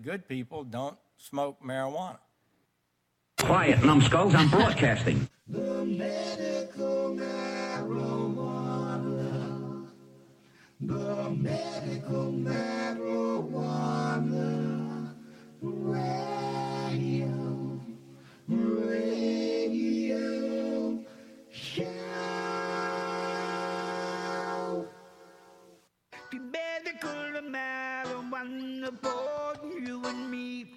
good people don't smoke marijuana. Quiet, numbskulls, I'm broadcasting. The medical marijuana. The medical marijuana. Radio show. The medical marijuana for you and me.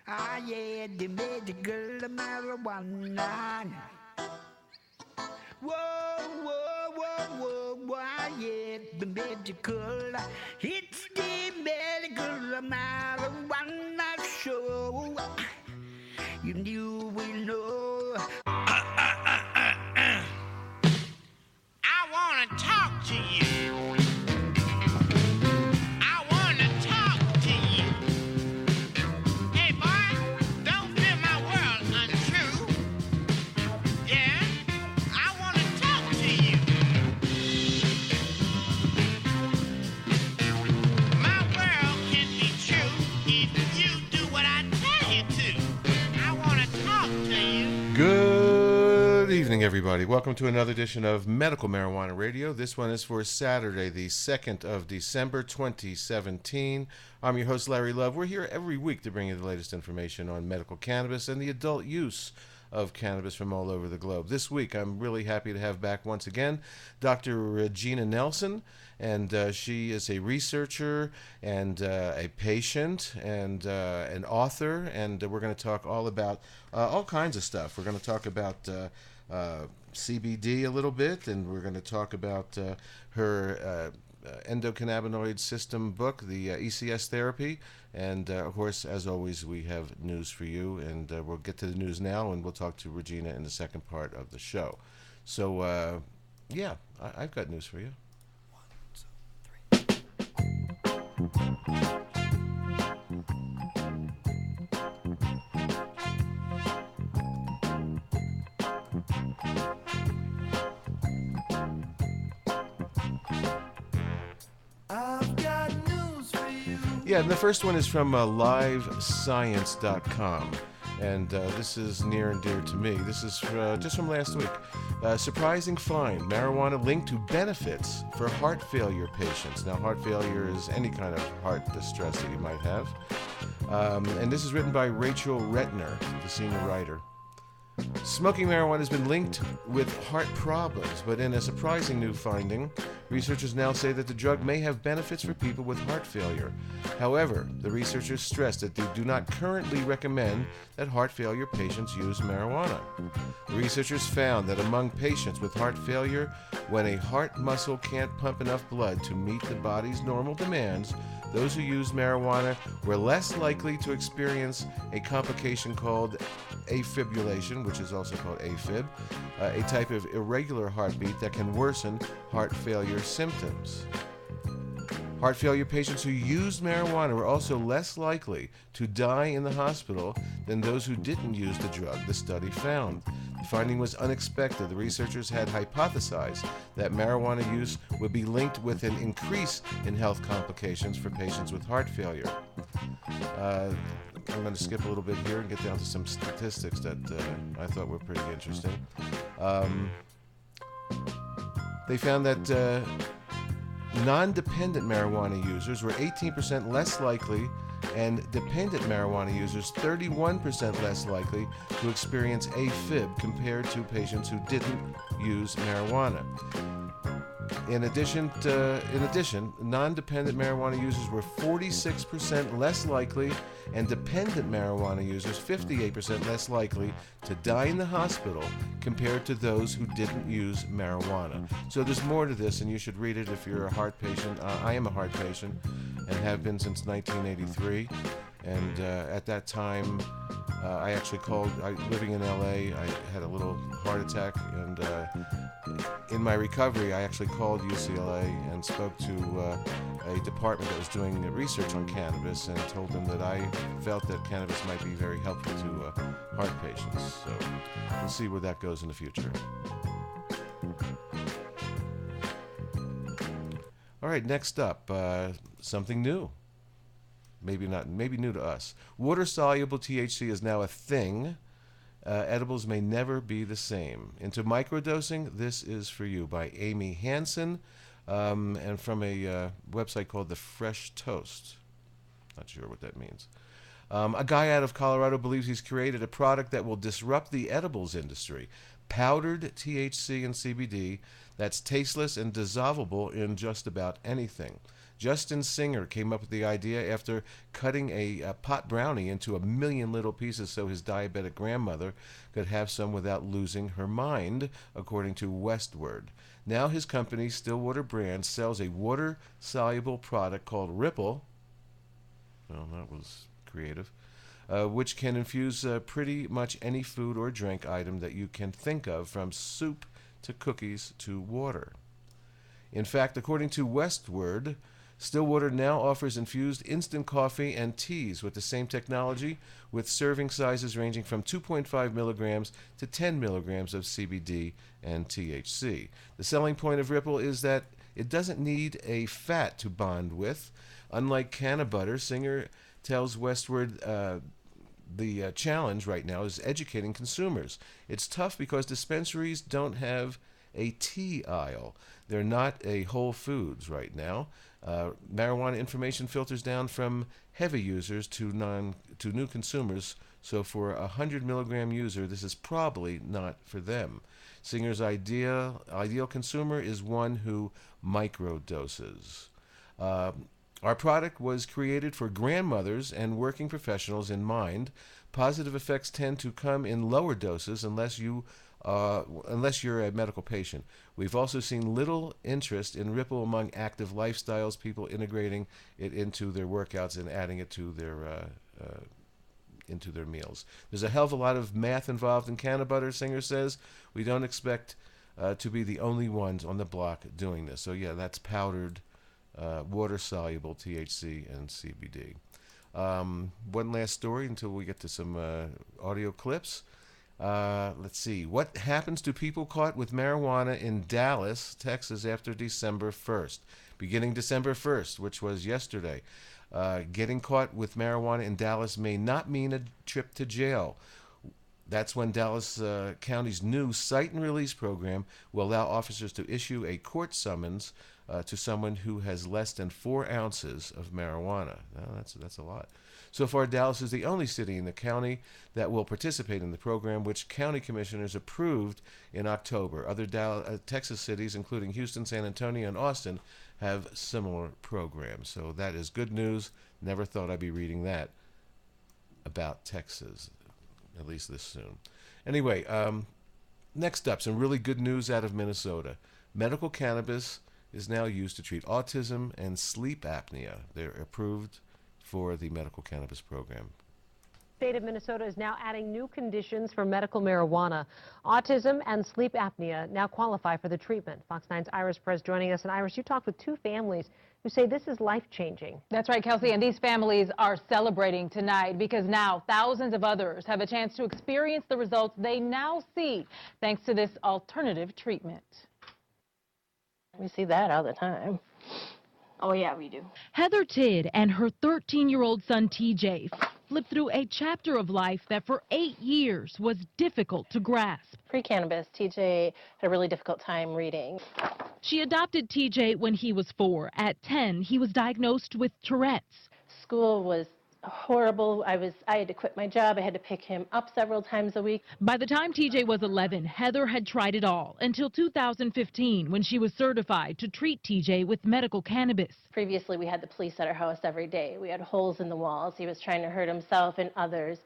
Ah, yeah, the medical marijuana. Whoa, whoa, whoa, whoa, whoa, yeah, the medical. It's the medical marijuana show. And you will know. I want to talk to you. I want to talk to you. Hey, boy, don't feel my world untrue. Yeah, I want to talk to you. My world can be true if you do what I tell you to. I want to talk to you. Good evening, everybody. Welcome to another edition of Medical Marijuana Radio. This one is for Saturday, the 2nd of December, 2017. I'm your host, Larry Love. We're here every week to bring you the latest information on medical cannabis and the adult use of cannabis from all over the globe. This week, I'm really happy to have back once again Dr. Regina Nelson, and she is a researcher and a patient and an author, and we're going to talk all about all kinds of stuff. We're going to talk about CBD a little bit, and we're going to talk about her EndoCannabinoid System book, the ECS therapy, and of course, as always, we have news for you, and we'll get to the news now, and we'll talk to Regina in the second part of the show. So, yeah, I've got news for you. 1, 2, 3. Yeah, and the first one is from livescience.com, and this is near and dear to me. This is just from last week. Surprising find, marijuana linked to benefits for heart failure patients. Now, heart failure is any kind of heart distress that you might have. And this is written by Rachel Retner, the senior writer. Smoking marijuana has been linked with heart problems, but in a surprising new finding, researchers now say that the drug may have benefits for people with heart failure. However, the researchers stress that they do not currently recommend that heart failure patients use marijuana. The researchers found that among patients with heart failure, when a heart muscle can't pump enough blood to meet the body's normal demands, those who used marijuana were less likely to experience a complication called afibrillation, which is also called AFib, a type of irregular heartbeat that can worsen heart failure symptoms. Heart failure patients who used marijuana were also less likely to die in the hospital than those who didn't use the drug, the study found. The finding was unexpected. The researchers had hypothesized that marijuana use would be linked with an increase in health complications for patients with heart failure. I'm going to skip a little bit here and get down to some statistics that I thought were pretty interesting. They found that non-dependent marijuana users were 18% less likely, and dependent marijuana users 31% less likely to experience AFib compared to patients who didn't use marijuana. In addition, non-dependent marijuana users were 46% less likely, and dependent marijuana users 58% less likely to die in the hospital compared to those who didn't use marijuana. So there's more to this, and you should read it if you're a heart patient. I am a heart patient and have been since 1983. And at that time, I actually called, living in LA, I had a little heart attack, and in my recovery, I actually called UCLA and spoke to a department that was doing research on cannabis, and told them that I felt that cannabis might be very helpful to heart patients. So we'll see where that goes in the future. All right, next up, something new. maybe not, maybe new to us. Water-soluble THC is now a thing. Edibles may never be the same. Into microdosing, this is for you, by Amy Hansen, and from a website called The Fresh Toast. Not sure what that means. A guy out of Colorado believes he's created a product that will disrupt the edibles industry. Powdered THC and CBD that's tasteless and dissolvable in just about anything. Justin Singer came up with the idea after cutting a pot brownie into 1,000,000 little pieces so his diabetic grandmother could have some without losing her mind, according to Westward. Now his company, Stillwater Brands, sells a water-soluble product called Ripple. Well, that was creative. Which can infuse pretty much any food or drink item that you can think of, from soup to cookies to water. In fact, according to Westward, Stillwater now offers infused instant coffee and teas with the same technology, with serving sizes ranging from 2.5 milligrams to 10 milligrams of CBD and THC. The selling point of Ripple is that it doesn't need a fat to bond with. Unlike canna butter, Singer tells Westward the challenge right now is educating consumers. It's tough because dispensaries don't have a tea aisle. They're not a Whole Foods right now. Marijuana information filters down from heavy users to new consumers, so for a 100 milligram user, this is probably not for them. Singer's ideal consumer is one who microdoses. Our product was created for grandmothers and working professionals in mind. Positive effects tend to come in lower doses unless you're a medical patient. We've also seen little interest in Ripple among active lifestyles, people integrating it into their workouts and adding it to their meals. There's a hell of a lot of math involved in canna butter, Singer says. We don't expect to be the only ones on the block doing this. So yeah, that's powdered water-soluble THC and CBD. One last story until we get to some audio clips. Let's see. What happens to people caught with marijuana in Dallas, Texas, after December 1st? Beginning December 1st, which was yesterday, getting caught with marijuana in Dallas may not mean a trip to jail. That's when Dallas County's new cite and release program will allow officers to issue a court summons to someone who has less than 4 ounces of marijuana. Now, that's a lot. So far, Dallas is the only city in the county that will participate in the program, which county commissioners approved in October. Other Texas cities, including Houston, San Antonio, and Austin, have similar programs. So that is good news. Never thought I'd be reading that about Texas, at least this soon. Anyway, next up, some really good news out of Minnesota. Medical cannabis is now used to treat autism and sleep apnea. They're approved for the medical cannabis program. The state of Minnesota is now adding new conditions for medical marijuana. Autism and sleep apnea now qualify for the treatment. Fox 9's Iris Perez joining us. And Iris, you talked with 2 families who say this is life-changing. That's right, Kelsey, and these families are celebrating tonight because now thousands of others have a chance to experience the results they now see thanks to this alternative treatment. We see that all the time. Oh, yeah, we do. Heather Tidd and her 13-year-old son, TJ, flipped through a chapter of life that for 8 years was difficult to grasp. Pre-cannabis, TJ had a really difficult time reading. She adopted TJ when he was 4. At 10, he was diagnosed with Tourette's. School was horrible. I had to quit my job. I had to pick him up several times a week. By the time TJ was 11, Heather had tried it all until 2015 when she was certified to treat TJ with medical cannabis. Previously, we had the police at our house every day. We had holes in the walls. He was trying to hurt himself and others.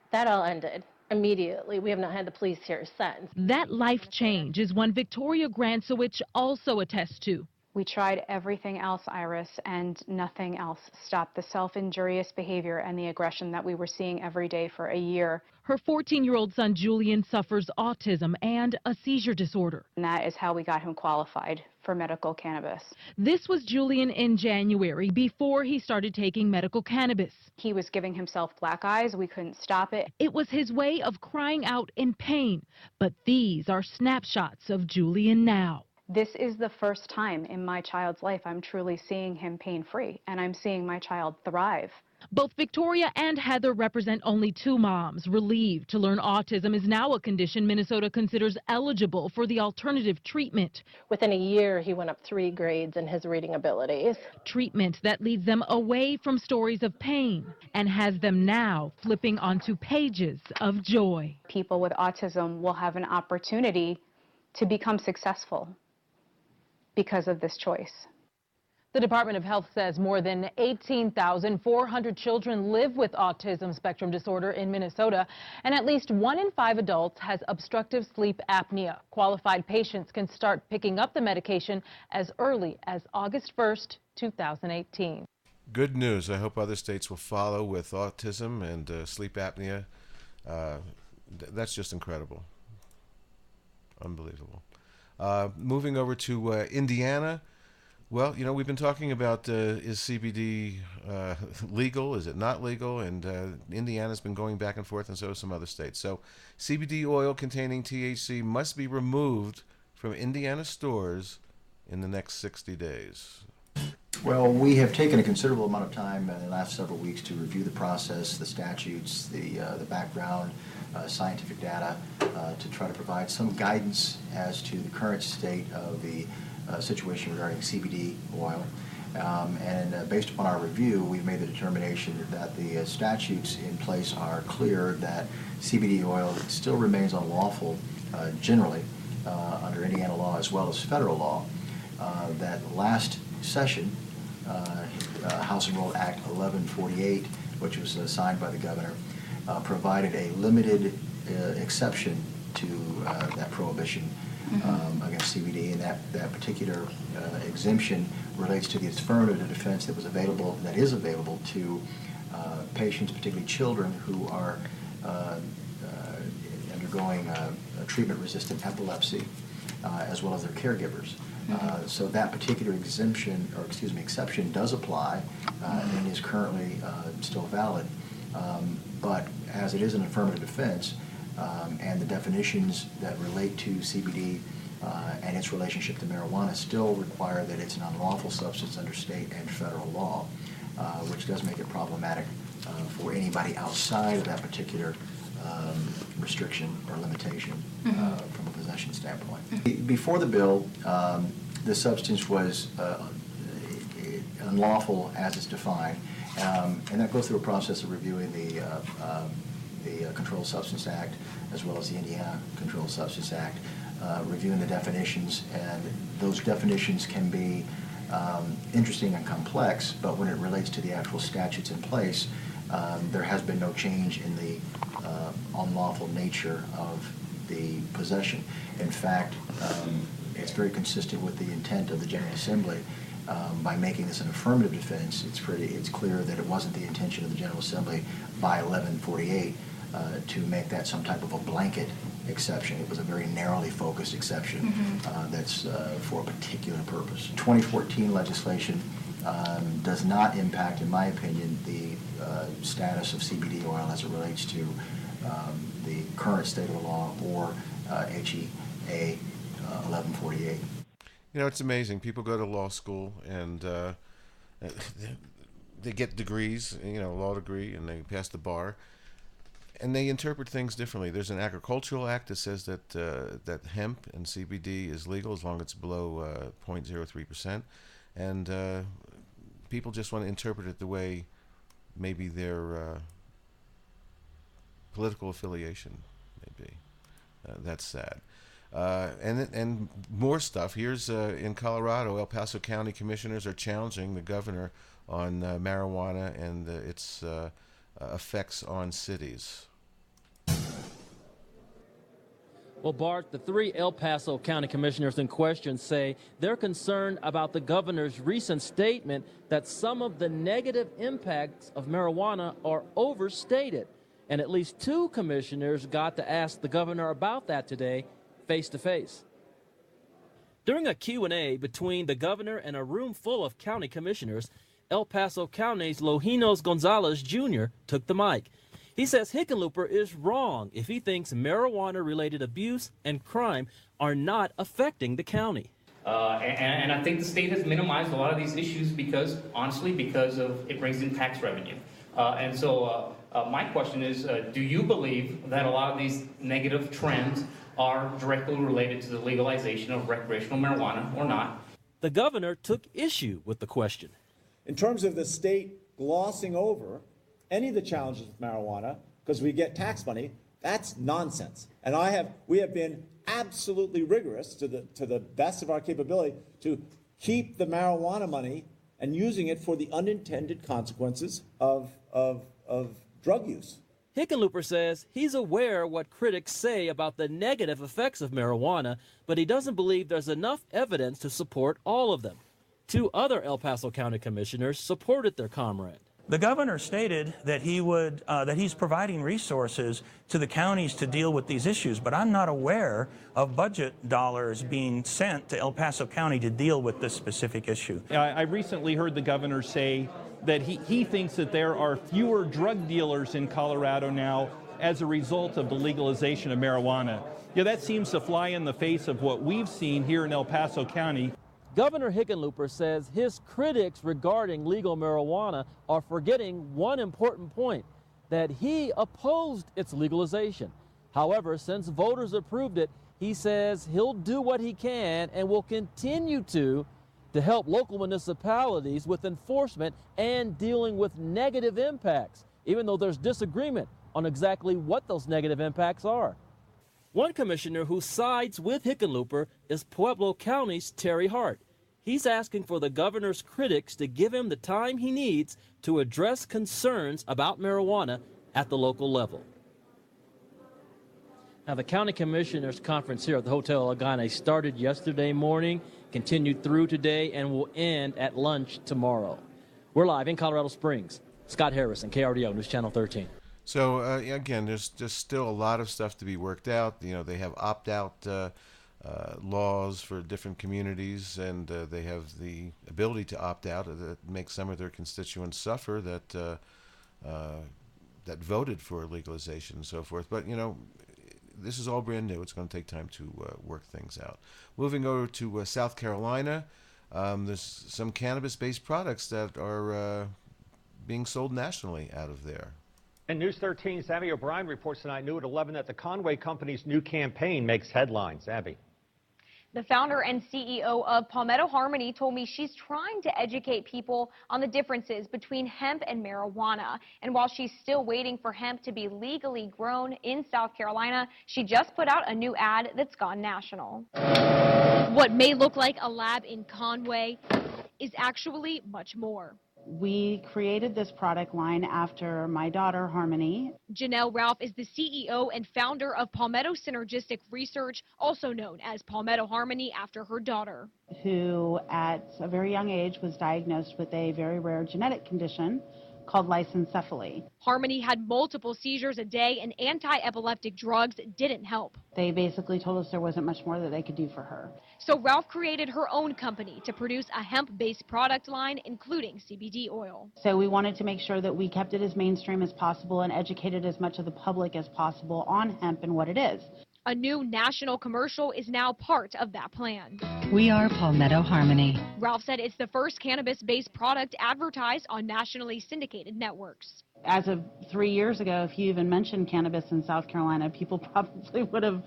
That all ended immediately. We have not had the police here since. That life change is one Victoria Gransowich also attests to. We tried everything else, Iris, and nothing else stopped the self-injurious behavior and the aggression that we were seeing every day for a year. Her 14-year-old son, Julian, suffers autism and a seizure disorder. And that is how we got him qualified for medical cannabis. This was Julian in January, before he started taking medical cannabis. He was giving himself black eyes. We couldn't stop it. It was his way of crying out in pain. But these are snapshots of Julian now. This is the first time in my child's life I'm truly seeing him pain-free, and I'm seeing my child thrive. Both Victoria and Heather represent only two moms, relieved to learn autism is now a condition Minnesota considers eligible for the alternative treatment. Within a year, he went up 3 grades in his reading abilities. Treatment that leads them away from stories of pain and has them now flipping onto pages of joy. People with autism will have an opportunity to become successful because of this choice. The Department of Health says more than 18,400 children live with autism spectrum disorder in Minnesota, and at least 1 in 5 adults has obstructive sleep apnea. Qualified patients can start picking up the medication as early as August 1st, 2018. Good news. I hope other states will follow with autism and sleep apnea. That's just incredible. Unbelievable. Moving over to Indiana. Well, you know, we've been talking about is CBD legal? Is it not legal? And Indiana's been going back and forth, and so have some other states. So CBD oil containing THC must be removed from Indiana stores in the next 60 days. Well, we have taken a considerable amount of time in the last several weeks to review the process, the statutes, the background, scientific data, to try to provide some guidance as to the current state of the situation regarding CBD oil. And based upon our review, we've made the determination that the statutes in place are clear that CBD oil still remains unlawful generally under Indiana law as well as federal law. That last session, House Enrolled Act 1148, which was signed by the governor, provided a limited exception to that prohibition against CBD, and that particular exemption relates to the affirmative defense that is available to patients, particularly children who are undergoing treatment-resistant epilepsy, as well as their caregivers. So that particular exception does apply and is currently still valid. But as it is an affirmative defense, and the definitions that relate to CBD and its relationship to marijuana still require that it's an unlawful substance under state and federal law, which does make it problematic for anybody outside of that particular restriction or limitation from a possession standpoint. Before the bill, the substance was unlawful as it's defined, and that goes through a process of reviewing the Controlled Substance Act as well as the Indiana Controlled Substance Act, reviewing the definitions, and those definitions can be interesting and complex, but when it relates to the actual statutes in place, there has been no change in the unlawful nature of the possession. In fact, it's very consistent with the intent of the General Assembly. By making this an affirmative defense, it's clear that it wasn't the intention of the General Assembly by 1148 to make that some type of a blanket exception. It was a very narrowly focused exception that's for a particular purpose. 2014 legislation does not impact, in my opinion, the status of CBD oil as it relates to the current state of the law or HEA 1148. You know, it's amazing. People go to law school and they get degrees, you know, a law degree, and they pass the bar, and they interpret things differently. There's an agricultural act that says that that hemp and CBD is legal as long as it's below 0.03%, and people just want to interpret it the way maybe their political affiliation may be. That's sad. And more stuff. Here's in Colorado, El Paso County commissioners are challenging the governor on marijuana and its effects on cities. Well, Bart, the 3 El Paso County commissioners in question say they're concerned about the governor's recent statement that some of the negative impacts of marijuana are overstated. And at least 2 commissioners got to ask the governor about that today, face to face. During a Q&A between the governor and a room full of county commissioners, El Paso County's Lojinos Gonzalez Jr. took the mic. He says Hickenlooper is wrong if he thinks marijuana-related abuse and crime are not affecting the county. And I think the state has minimized a lot of these issues because, honestly, because of it brings in tax revenue. And so my question is, do you believe that a lot of these negative trends are directly related to the legalization of recreational marijuana or not? The governor took issue with the question. In terms of the state glossing over any of the challenges with marijuana because we get tax money, that's nonsense. And we have been absolutely rigorous to the best of our capability to keep the marijuana money and using it for the unintended consequences of drug use. Hickenlooper says he's aware of what critics say about the negative effects of marijuana, but he doesn't believe there's enough evidence to support all of them. 2 other El Paso County commissioners supported their comrade. The governor stated that he's providing resources to the counties to deal with these issues, but I'm not aware of budget dollars being sent to El Paso County to deal with this specific issue. I recently heard the governor say that he thinks that there are fewer drug dealers in Colorado now as a result of the legalization of marijuana. Yeah, that seems to fly in the face of what we've seen here in El Paso County. Governor Hickenlooper says his critics regarding legal marijuana are forgetting one important point, that he opposed its legalization. However, since voters approved it, he says he'll do what he can and will continue to help local municipalities with enforcement and dealing with negative impacts, even though there's disagreement on exactly what those negative impacts are. One commissioner who sides with Hickenlooper is Pueblo County's Terry Hart. He's asking for the governor's critics to give him the time he needs to address concerns about marijuana at the local level. Now, the county commissioners conference here at the Hotel Agane started yesterday morning, continued through today, and will end at lunch tomorrow. We're live in Colorado Springs. Scott Harrison, KRDO News Channel 13. So again, there's just still a lot of stuff to be worked out. You know, they have opt-out laws for different communities, and they have the ability to opt out. That makes some of their constituents suffer that voted for legalization and so forth. But you know, this is all brand new. It's going to take time to work things out. Moving over to South Carolina, there's some cannabis-based products that are being sold nationally out of there. And News 13's Abby O'Brien reports tonight, new at 11, that the Conway Company's new campaign makes headlines. Abby. The founder and CEO of Palmetto Harmony told me she's trying to educate people on the differences between hemp and marijuana. And while she's still waiting for hemp to be legally grown in South Carolina, she just put out a new ad that's gone national. What may look like a lab in Conway is actually much more. We created this product line after my daughter, Harmony. Janelle Ralph is the CEO and founder of Palmetto Synergistic Research, also known as Palmetto Harmony, after her daughter, who at a very young age was diagnosed with a very rare genetic condition called lysencephaly. Harmony had multiple seizures a day, and anti-epileptic drugs didn't help. They basically told us there wasn't much more that they could do for her. So Ralph created her own company to produce a hemp-based product line, including CBD oil. So we wanted to make sure that we kept it as mainstream as possible and educated as much of the public as possible on hemp and what it is. A new national commercial is now part of that plan. We are Palmetto Harmony. Ralph said it's the first cannabis-based product advertised on nationally syndicated networks. As of 3 years ago, if you even mentioned cannabis in South Carolina, people probably would have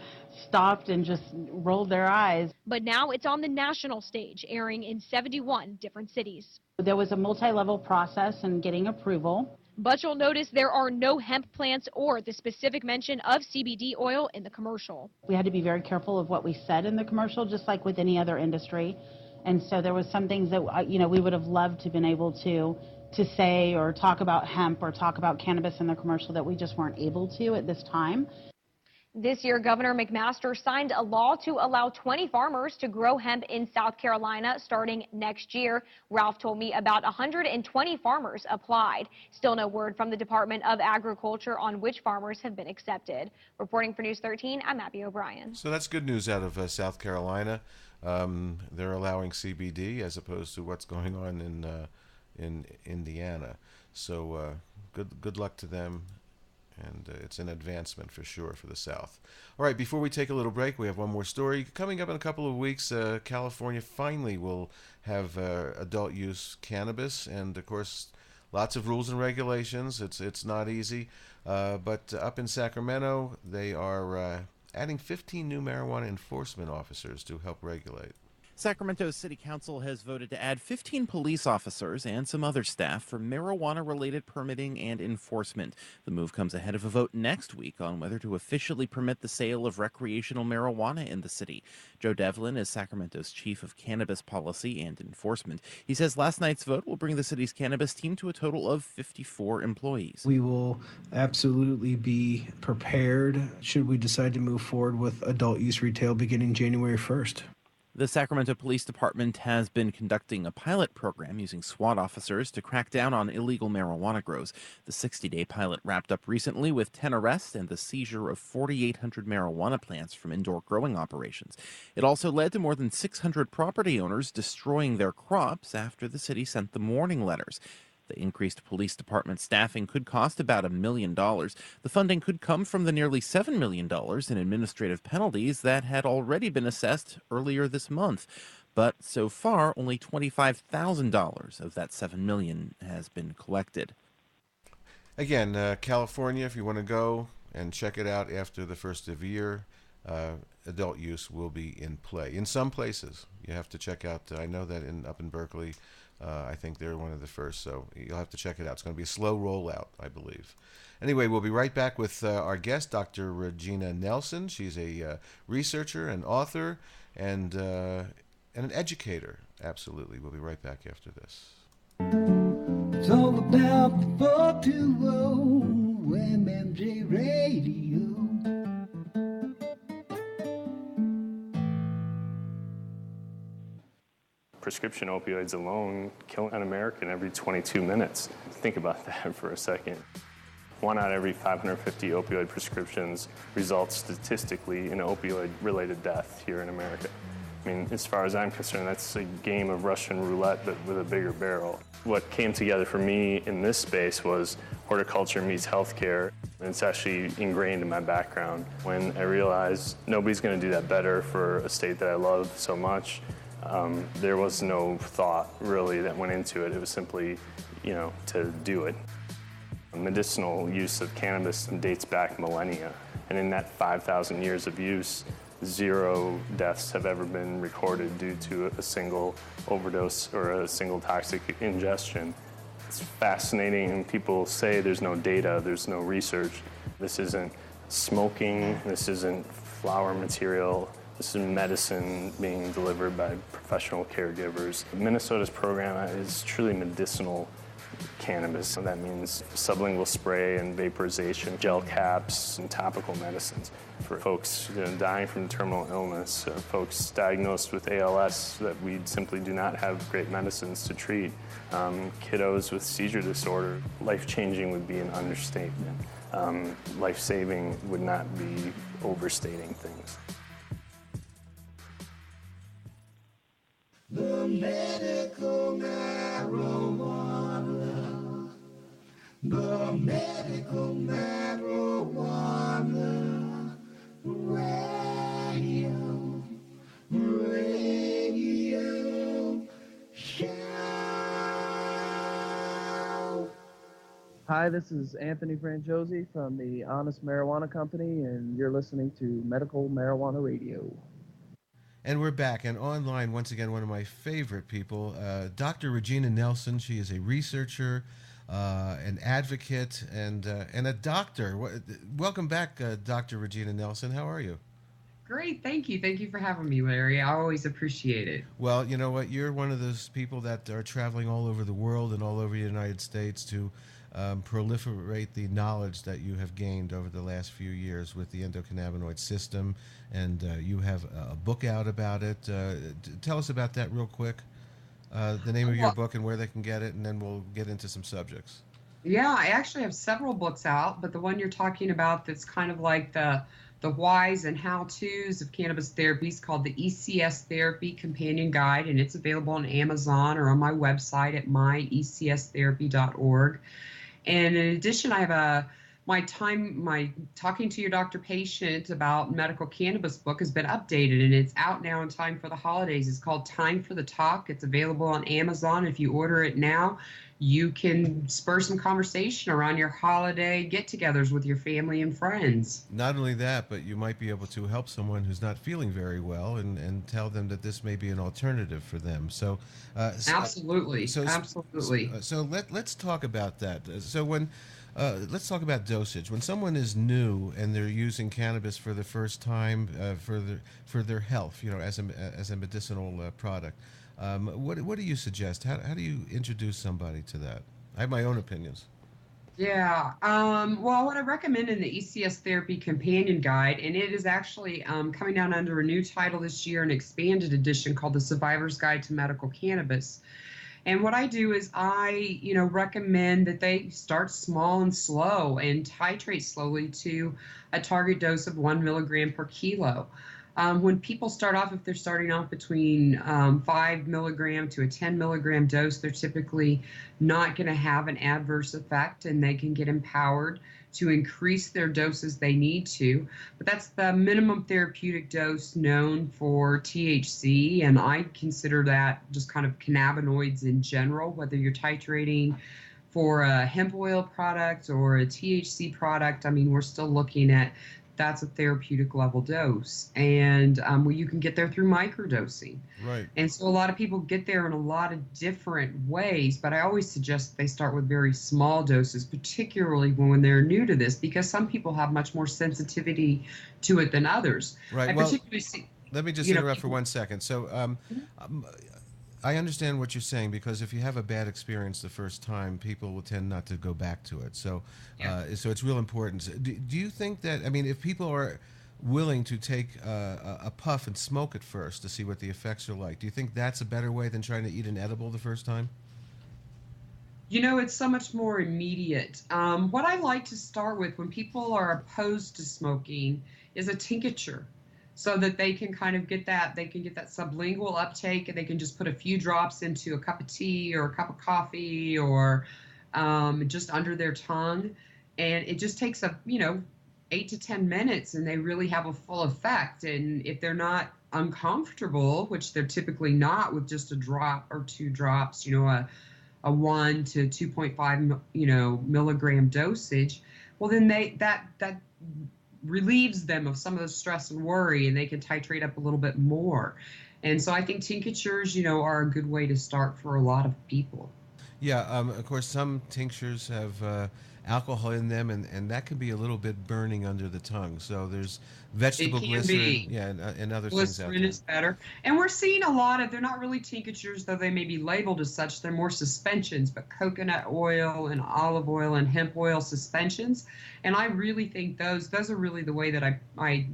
stopped and just rolled their eyes. But now it's on the national stage, airing in 71 different cities. There was a multi-level process in getting approval. But you'll notice there are no hemp plants or the specific mention of CBD oil in the commercial. We had to be very careful of what we said in the commercial, just like with any other industry. And so there was some things that, you know, we would have loved to have been able to say or talk about hemp or talk about cannabis in the commercial that we just weren't able to at this time. This year, Governor McMaster signed a law to allow 20 farmers to grow hemp in South Carolina starting next year. Ralph told me about 120 farmers applied. Still no word from the Department of Agriculture on which farmers have been accepted. Reporting for News 13, I'm Abby O'Brien. So that's good news out of South Carolina. They're allowing CBD as opposed to what's going on in Indiana. So good luck to them. and it's an advancement for sure for the South. All right, before we take a little break, we have one more story. Coming up in a couple of weeks, California finally will have adult use cannabis, and of course, lots of rules and regulations. It's not easy, but up in Sacramento, they are adding 15 new marijuana enforcement officers to help regulate. Sacramento City Council has voted to add 15 police officers and some other staff for marijuana-related permitting and enforcement. The move comes ahead of a vote next week on whether to officially permit the sale of recreational marijuana in the city. Joe Devlin is Sacramento's chief of cannabis policy and enforcement. He says last night's vote will bring the city's cannabis team to a total of 54 employees. We will absolutely be prepared should we decide to move forward with adult use retail beginning January 1st. The Sacramento Police Department has been conducting a pilot program using SWAT officers to crack down on illegal marijuana grows. The 60-day pilot wrapped up recently with 10 arrests and the seizure of 4,800 marijuana plants from indoor growing operations. It also led to more than 600 property owners destroying their crops after the city sent them warning letters. The increased police department staffing could cost about $1 million. The funding could come from the nearly $7 million in administrative penalties that had already been assessed earlier this month. But so far, only $25,000 of that $7 million has been collected. Again, California, if you want to go and check it out after the first of the year, adult use will be in play. In some places, you have to check out, I know that up in Berkeley, I think they're one of the first, so you'll have to check it out. It's going to be a slow rollout, I believe. Anyway, we'll be right back with our guest, Dr. Regina Nelson. She's a researcher, an author, and an educator. Absolutely. We'll be right back after this. It's all about the 420 MMJ Radio. Prescription opioids alone kill an American every 22 minutes. Think about that for a second. 1 out of every 550 opioid prescriptions results statistically in opioid-related death here in America. I mean, as far as I'm concerned, that's a game of Russian roulette, but with a bigger barrel. What came together for me in this space was horticulture meets healthcare. And it's actually ingrained in my background. When I realized nobody's going to do that better for a state that I love so much, there was no thought really that went into it. It was simply, to do it. Medicinal use of cannabis dates back millennia, and in that 5,000 years of use, 0 deaths have ever been recorded due to a single overdose or a single toxic ingestion. It's fascinating, and people say there's no data, there's no research. This isn't smoking, this isn't flower material. This is medicine being delivered by professional caregivers. Minnesota's program is truly medicinal cannabis. That means sublingual spray and vaporization, gel caps, and topical medicines for folks dying from terminal illness, folks diagnosed with ALS that we simply do not have great medicines to treat, kiddos with seizure disorder. Life-changing would be an understatement. Life-saving would not be overstating things. The medical marijuana, the medical marijuana radio show. Hi, this is Anthony Franjosi from the Honest Marijuana Company, and you're listening to Medical Marijuana Radio. And we're back, and online, once again, one of my favorite people, Dr. Regina Nelson. She is a researcher, an advocate, and a doctor. Welcome back, Dr. Regina Nelson. How are you? Great, thank you. Thank you for having me, Larry. I always appreciate it. Well, you know what? You're one of those people that are traveling all over the world and all over the United States to proliferate the knowledge that you have gained over the last few years with the EndoCannabinoid System, and you have a book out about it. Tell us about that real quick, the name of your book and where they can get it, and then we'll get into some subjects. Yeah, I actually have several books out, but the one you're talking about that's kind of like the whys and how-tos of cannabis therapy is called the ECS Therapy Companion Guide, and it's available on Amazon or on my website at myecsTherapy.org. And in addition, I have my talking to your doctor patient about medical cannabis book has been updated, and it's out now in time for the holidays. It's called Time for the Talk. It's available on Amazon. If you order it now, you can spur some conversation around your holiday get-togethers with your family and friends. Not only that, but you might be able to help someone who's not feeling very well and tell them that this may be an alternative for them. So, Absolutely. Absolutely. So let's talk about that. So let's talk about dosage. When someone is new and they're using cannabis for the first time for their health, as a medicinal product, what do you suggest? How do you introduce somebody to that? I have my own opinions. Yeah. Well, what I recommend in the ECS Therapy Companion Guide, and it is actually coming down under a new title this year, an expanded edition called The Survivor's Guide to Medical Cannabis. And what I do is I, recommend that they start small and slow and titrate slowly to a target dose of 1 milligram per kilo. When people start off, if they're starting off between 5 milligram to a 10 milligram dose, they're typically not going to have an adverse effect, and they can get empowered to increase their doses they need to. But that's the minimum therapeutic dose known for THC, and I consider that just kind of cannabinoids in general, whether you're titrating for a hemp oil product or a THC product. I mean, we're still looking at that's a therapeutic level dose, and you can get there through microdosing. Right. And so a lot of people get there in a lot of different ways, but I always suggest they start with very small doses, particularly when they're new to this, because some people have much more sensitivity to it than others. Right. I particularly see, let me just interrupt for 1 second. So I understand what you're saying, because if you have a bad experience the first time, people will tend not to go back to it. So, so it's real important. Do you think that, if people are willing to take a puff and smoke it first to see what the effects are like, do you think that's a better way than trying to eat an edible the first time? It's so much more immediate. What I like to start with when people are opposed to smoking is a tincture, so that they can kind of get that, sublingual uptake, and they can just put a few drops into a cup of tea or a cup of coffee or just under their tongue. And it just takes 8 to 10 minutes, and they really have a full effect. And if they're not uncomfortable, which they're typically not with just a drop or 2 drops, a 1 to 2.5, milligram dosage, well, then that relieves them of some of the stress and worry, and they can titrate up a little bit more. And so I think tinctures, are a good way to start for a lot of people. Yeah, of course, some tinctures have alcohol in them, and that can be a little bit burning under the tongue. So there's vegetable glycerin, and other things out there. Glycerin is better. And we're seeing a lot of, they're not really tinctures, though they may be labeled as such. They're more suspensions, but coconut oil and olive oil and hemp oil suspensions. And I really think those are really the way that I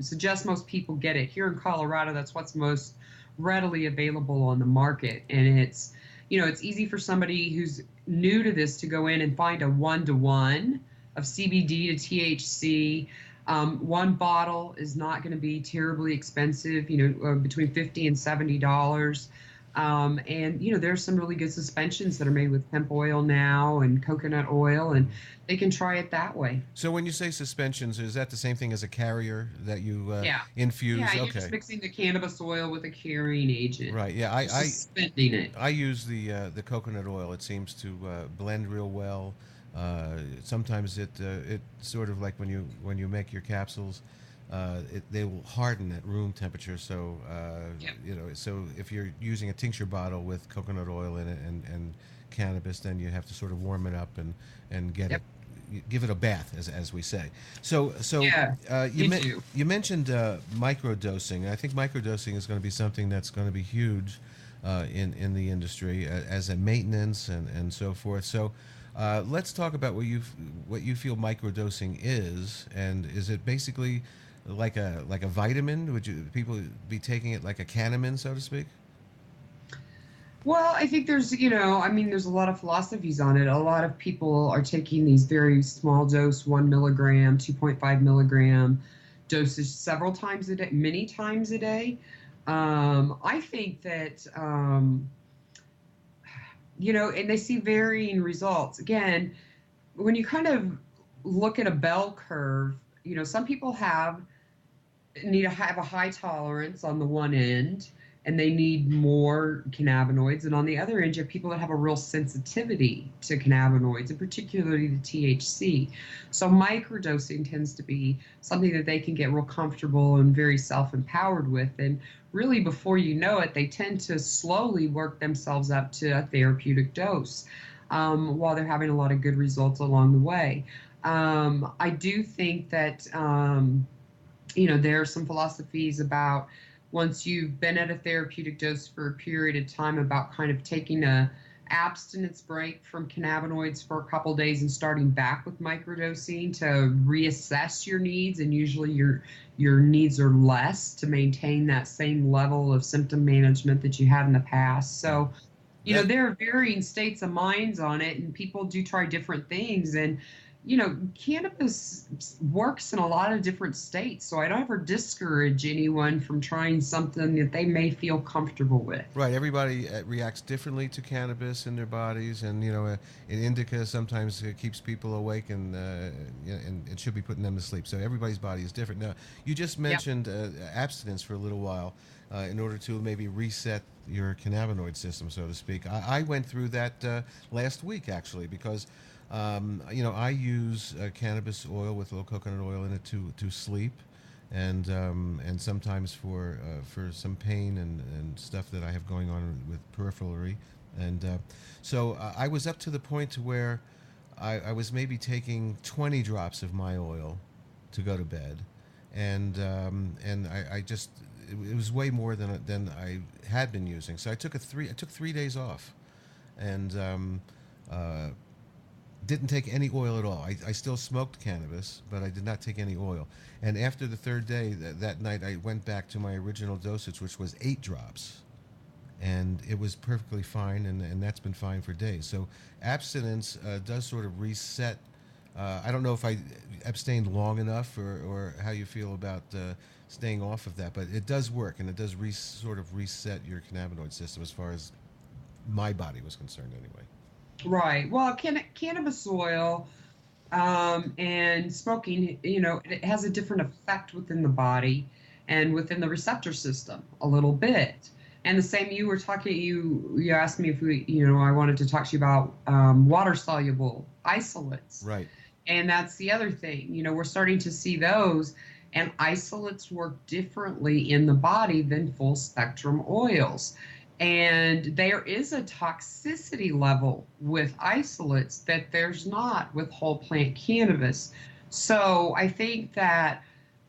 suggest most people get it. Here in Colorado, that's what's most readily available on the market. And it's, it's easy for somebody who's new to this to go in and find a 1-to-1 of CBD to THC. One bottle is not going to be terribly expensive, between $50 and $70. And, there's some really good suspensions that are made with hemp oil now and coconut oil, and they can try it that way. So when you say suspensions, is that the same thing as a carrier that you infuse? Yeah, you're just mixing the cannabis oil with a carrying agent. Right, yeah. Suspending it. I use the coconut oil. It seems to blend real well. Sometimes it sort of like when you make your capsules, they will harden at room temperature. So so if you're using a tincture bottle with coconut oil in it and cannabis, then you have to sort of warm it up and get it, give it a bath, as we say. So you mentioned microdosing. I think microdosing is going to be something that's going to be huge in the industry as a maintenance and so forth. So. Let's talk about what you feel microdosing is, and is it basically like a vitamin? Would people be taking it like a Cannabis, so to speak? Well, I think there's there's a lot of philosophies on it. A lot of people are taking these very small dose, 1 milligram, 2.5 milligram dosage several times a day, many times a day. I think that. And they see varying results. Again, when you kind of look at a bell curve, some people need to have a high tolerance on the one end, and they need more cannabinoids. And on the other end, you have people that have a real sensitivity to cannabinoids, and particularly to THC. So microdosing tends to be something that they can get real comfortable and very self-empowered with. And really, before you know it, they tend to slowly work themselves up to a therapeutic dose while they're having a lot of good results along the way. I do think that, there are some philosophies about once you've been at a therapeutic dose for a period of time about kind of taking a abstinence break from cannabinoids for a couple days and starting back with microdosing to reassess your needs. And usually your needs are less to maintain that same level of symptom management that you had in the past. So, there are varying states of minds on it, and people do try different things. And cannabis works in a lot of different states, so I don't ever discourage anyone from trying something that they may feel comfortable with. Right. Everybody reacts differently to cannabis in their bodies, and an indica sometimes keeps people awake, and it should be putting them to sleep. So everybody's body is different. Now, you just mentioned abstinence for a little while in order to maybe reset your cannabinoid system, so to speak. I went through that last week, actually, because I use cannabis oil with a little coconut oil in it to sleep, and sometimes for some pain and stuff that I have going on with peripherally, and so I was up to the point to where I was maybe taking 20 drops of my oil to go to bed, and I just it was way more than I had been using. So I took 3 days off, and didn't take any oil at all. I still smoked cannabis, but I did not take any oil. And after the third day, that night, I went back to my original dosage, which was 8 drops. And it was perfectly fine, and that's been fine for days. So abstinence does sort of reset. I don't know if I abstained long enough or how you feel about staying off of that, but it does work, and it does sort of reset your cannabinoid system as far as my body was concerned anyway. Right. Well, cannabis oil and smoking, it has a different effect within the body and within the receptor system a little bit. And the same, you were talking, you asked me if I wanted to talk to you about water-soluble isolates. Right. And that's the other thing. We're starting to see those, and isolates work differently in the body than full-spectrum oils. And there is a toxicity level with isolates that there's not with whole plant cannabis. So I think that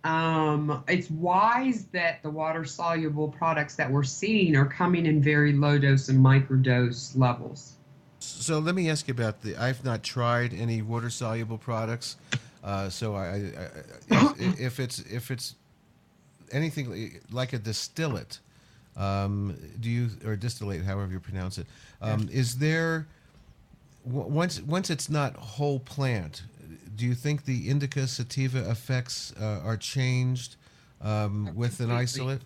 it's wise that the water-soluble products that we're seeing are coming in very low dose and microdose levels. So let me ask you about I've not tried any water-soluble products. So if it's anything like a distillate, or distillate, however you pronounce it, is there, once it's not whole plant, do you think the indica sativa effects are changed with an isolate?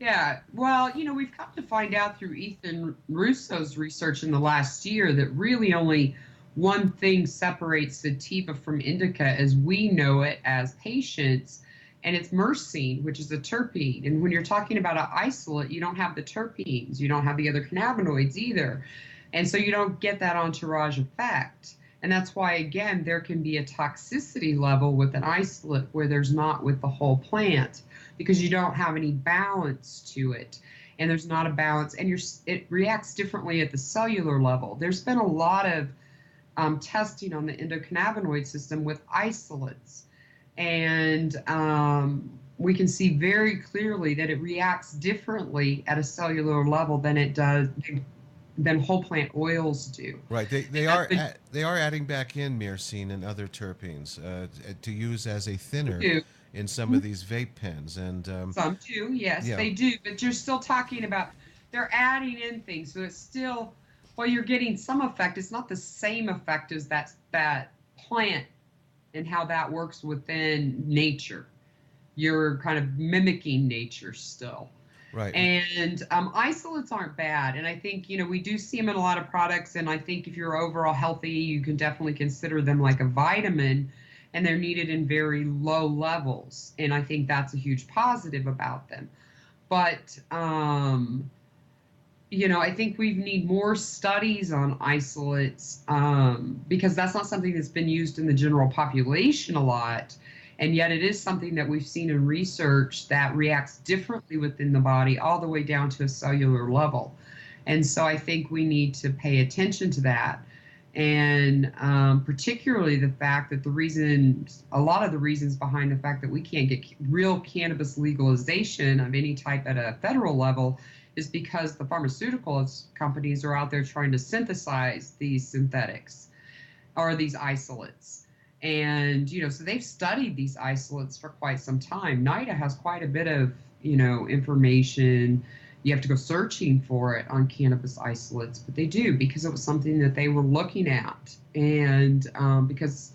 Yeah, well, we've come to find out through Ethan Russo's research in the last year that really only one thing separates sativa from indica as we know it as patients, and it's myrcene, which is a terpene. And when you're talking about an isolate, you don't have the terpenes, you don't have the other cannabinoids either. And so you don't get that entourage effect. And that's why, again, there can be a toxicity level with an isolate where there's not with the whole plant, because you don't have any balance to it. And there's not a balance, and it reacts differently at the cellular level. There's been a lot of testing on the endocannabinoid system with isolates. And we can see very clearly that it reacts differently at a cellular level than whole plant oils do. Right. They are adding back in myrcene and other terpenes to use as a thinner in some of these vape pens. And some do, yes, they do. But you're still talking about they're adding in things, so it's still, while you're getting some effect, it's not the same effect as that plant and how that works within nature. You're kind of mimicking nature still. Right. And isolates aren't bad. And I think, we do see them in a lot of products. And I think if you're overall healthy, you can definitely consider them like a vitamin, and they're needed in very low levels. And I think that's a huge positive about them. But, I think we need more studies on isolates because that's not something that's been used in the general population a lot. And yet it is something that we've seen in research that reacts differently within the body all the way down to a cellular level. And so I think we need to pay attention to that. And particularly the fact that a lot of the reasons behind the fact that we can't get real cannabis legalization of any type at a federal level is because the pharmaceutical companies are out there trying to synthesize these synthetics or these isolates. And, so they've studied these isolates for quite some time. NIDA has quite a bit of, information. You have to go searching for it on cannabis isolates, but they do because it was something that they were looking at. And because,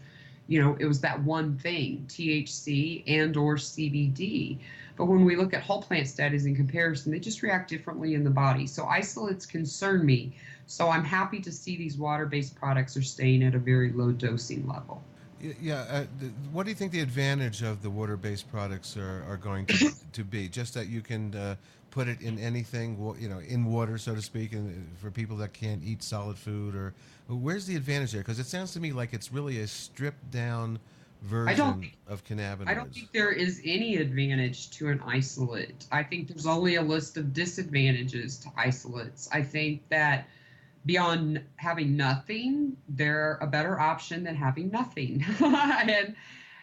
it was that one thing, THC and or CBD. But when we look at whole plant studies in comparison, they just react differently in the body. So isolates concern me. So I'm happy to see these water-based products are staying at a very low dosing level. Yeah. What do you think the advantage of the water-based products are going to be? Just that you can put it in anything, in water, so to speak, and for people that can't eat solid food, or where's the advantage there? Because it sounds to me like it's really a stripped-down version of cannabinoids. I don't think there is any advantage to an isolate. I think there's only a list of disadvantages to isolates. I think that beyond having nothing, they're a better option than having nothing.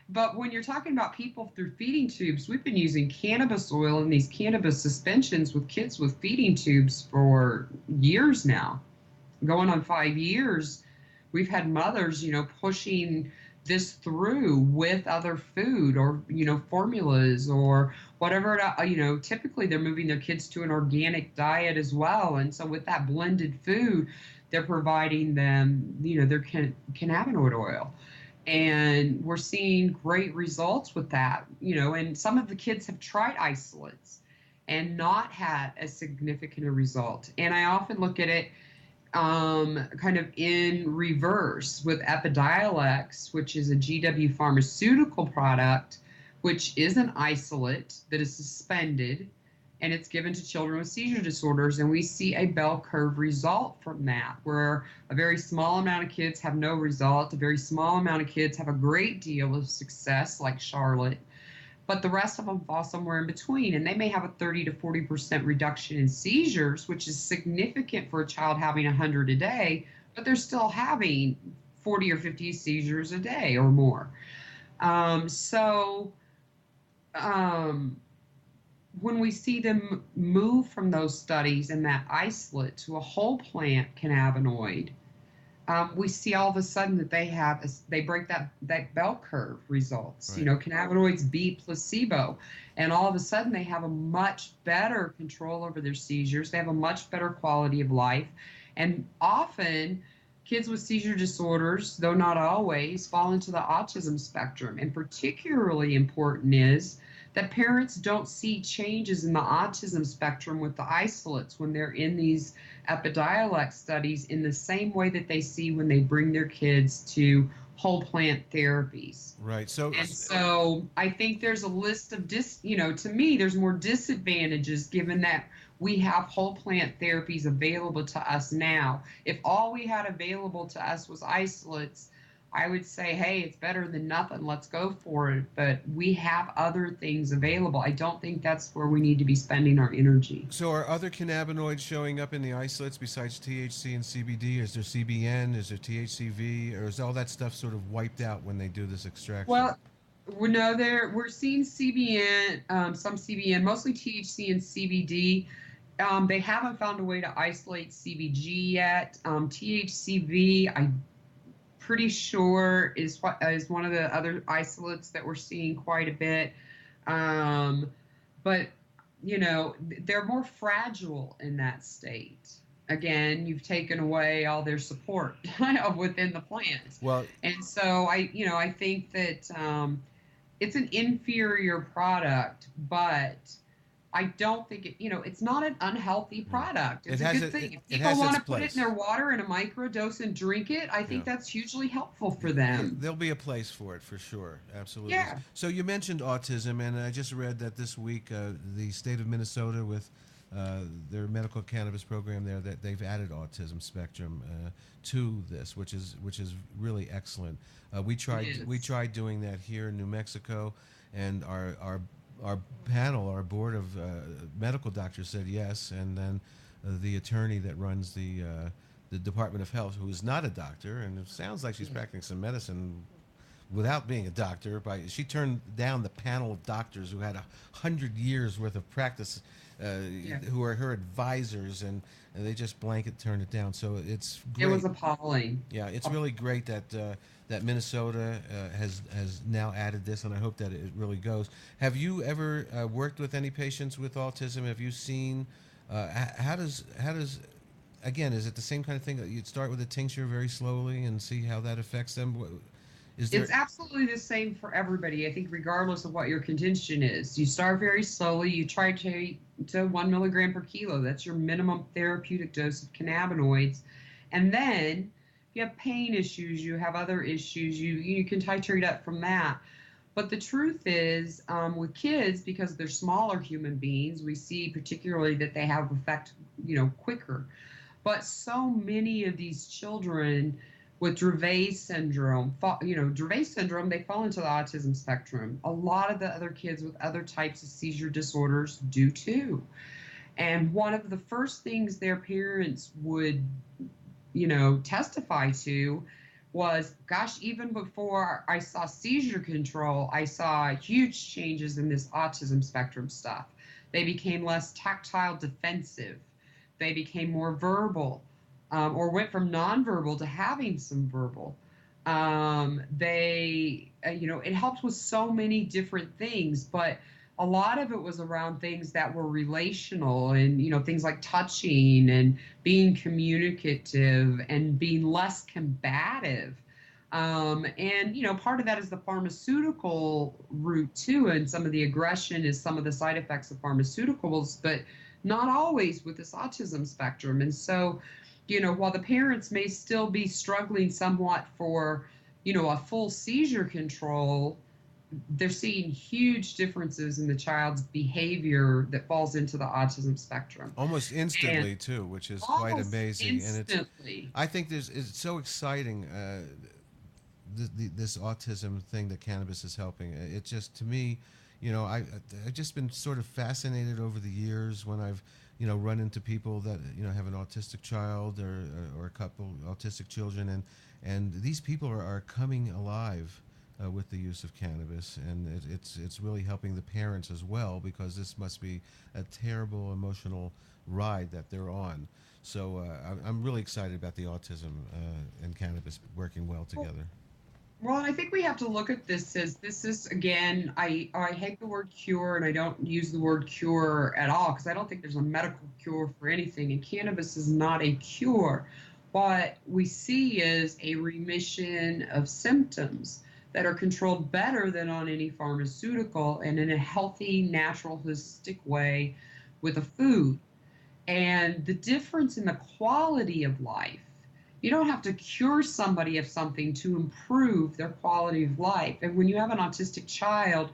But when you're talking about people through feeding tubes, we've been using cannabis oil and these cannabis suspensions with kids with feeding tubes for years now. Going on 5 years, we've had mothers, pushing this through with other food or, formulas or whatever, typically they're moving their kids to an organic diet as well. And so with that blended food, they're providing them, their cannabinoid oil. And we're seeing great results with that, and some of the kids have tried isolates and not had a significant result. And I often look at it kind of in reverse with Epidiolex, which is a GW pharmaceutical product, which is an isolate that is suspended, and it's given to children with seizure disorders. And we see a bell curve result from that, where a very small amount of kids have no result, a very small amount of kids have a great deal of success, like Charlotte, but the rest of them fall somewhere in between. And they may have a 30 to 40% reduction in seizures, which is significant for a child having 100 a day, but they're still having 40 or 50 seizures a day or more. When we see them move from those studies and that isolate to a whole plant cannabinoid, we see all of a sudden that they break that bell curve results. Right. Cannabinoids beat placebo, and all of a sudden they have a much better control over their seizures. They have a much better quality of life, and often kids with seizure disorders, though not always, fall into the autism spectrum. And particularly important is that parents don't see changes in the autism spectrum with the isolates when they're in these Epidiolex studies in the same way that they see when they bring their kids to whole plant therapies. Right. So I think there's a list of to me, there's more disadvantages given that we have whole plant therapies available to us now. If all we had available to us was isolates, I would say, hey, it's better than nothing. Let's go for it. But we have other things available. I don't think that's where we need to be spending our energy. So are other cannabinoids showing up in the isolates besides THC and CBD? Is there CBN? Is there THCV? Or is all that stuff sort of wiped out when they do this extraction? Well, no, we're seeing CBN, some CBN, mostly THC and CBD. They haven't found a way to isolate CBG yet. THCV, I'm pretty sure is one of the other isolates that we're seeing quite a bit. But, they're more fragile in that state. Again, you've taken away all their support within the plant. Well, and so I think that it's an inferior product, but I don't think it's not an unhealthy product. It's It a has good thing. If it people has want its to put it place. in their water in a microdose and drink it, I think that's hugely helpful for them. There'll be a place for it for sure. Absolutely. Yeah. So you mentioned autism, and I just read that this week the state of Minnesota, with their medical cannabis program there, that they've added autism spectrum to this, which is really excellent. We tried doing that here in New Mexico, and our panel, our board of medical doctors said yes, and then the attorney that runs the Department of Health, who is not a doctor, and it sounds like she's practicing some medicine without being a doctor, she turned down the panel of doctors who had 100 years worth of practice, who are her advisors, and they just blanket turned it down. So it's great. It was appalling. Yeah, it's really great that that Minnesota has now added this, and I hope that it really goes. Have you ever worked with any patients with autism? Have you seen how does again, is it the same kind of thing that you'd start with a tincture very slowly and see how that affects them? It's absolutely the same for everybody, I think, regardless of what your condition is. You start very slowly. You try to 1 milligram per kilo. That's your minimum therapeutic dose of cannabinoids. And then if you have pain issues, you have other issues, you can titrate up from that. But the truth is, with kids, because they're smaller human beings, we see particularly that they have effect, quicker. But so many of these children with Dravet syndrome, they fall into the autism spectrum. A lot of the other kids with other types of seizure disorders do too. And one of the first things their parents would, testify to was, gosh, even before I saw seizure control, I saw huge changes in this autism spectrum stuff. They became less tactile defensive. They became more verbal. Or went from nonverbal to having some verbal. It helped with so many different things, but a lot of it was around things that were relational and, things like touching and being communicative and being less combative. And part of that is the pharmaceutical route too, and some of the aggression is some of the side effects of pharmaceuticals, but not always with this autism spectrum. And so, while the parents may still be struggling somewhat for, a full seizure control, they're seeing huge differences in the child's behavior that falls into the autism spectrum. Almost instantly, too, which is quite amazing. Instantly. And I think it's so exciting, this autism thing that cannabis is helping. It just, to me, I've just been sort of fascinated over the years when I've run into people that have an autistic child or a couple autistic children, and these people are coming alive with the use of cannabis, and it's really helping the parents as well, because this must be a terrible emotional ride that they're on. So I'm really excited about the autism and cannabis working well together. Well, I think we have to look at this as again, I hate the word cure, and I don't use the word cure at all, because I don't think there's a medical cure for anything, and cannabis is not a cure. What we see is a remission of symptoms that are controlled better than on any pharmaceutical, and in a healthy, natural, holistic way with a food. And the difference in the quality of life, you don't have to cure somebody of something to improve their quality of life. And when you have an autistic child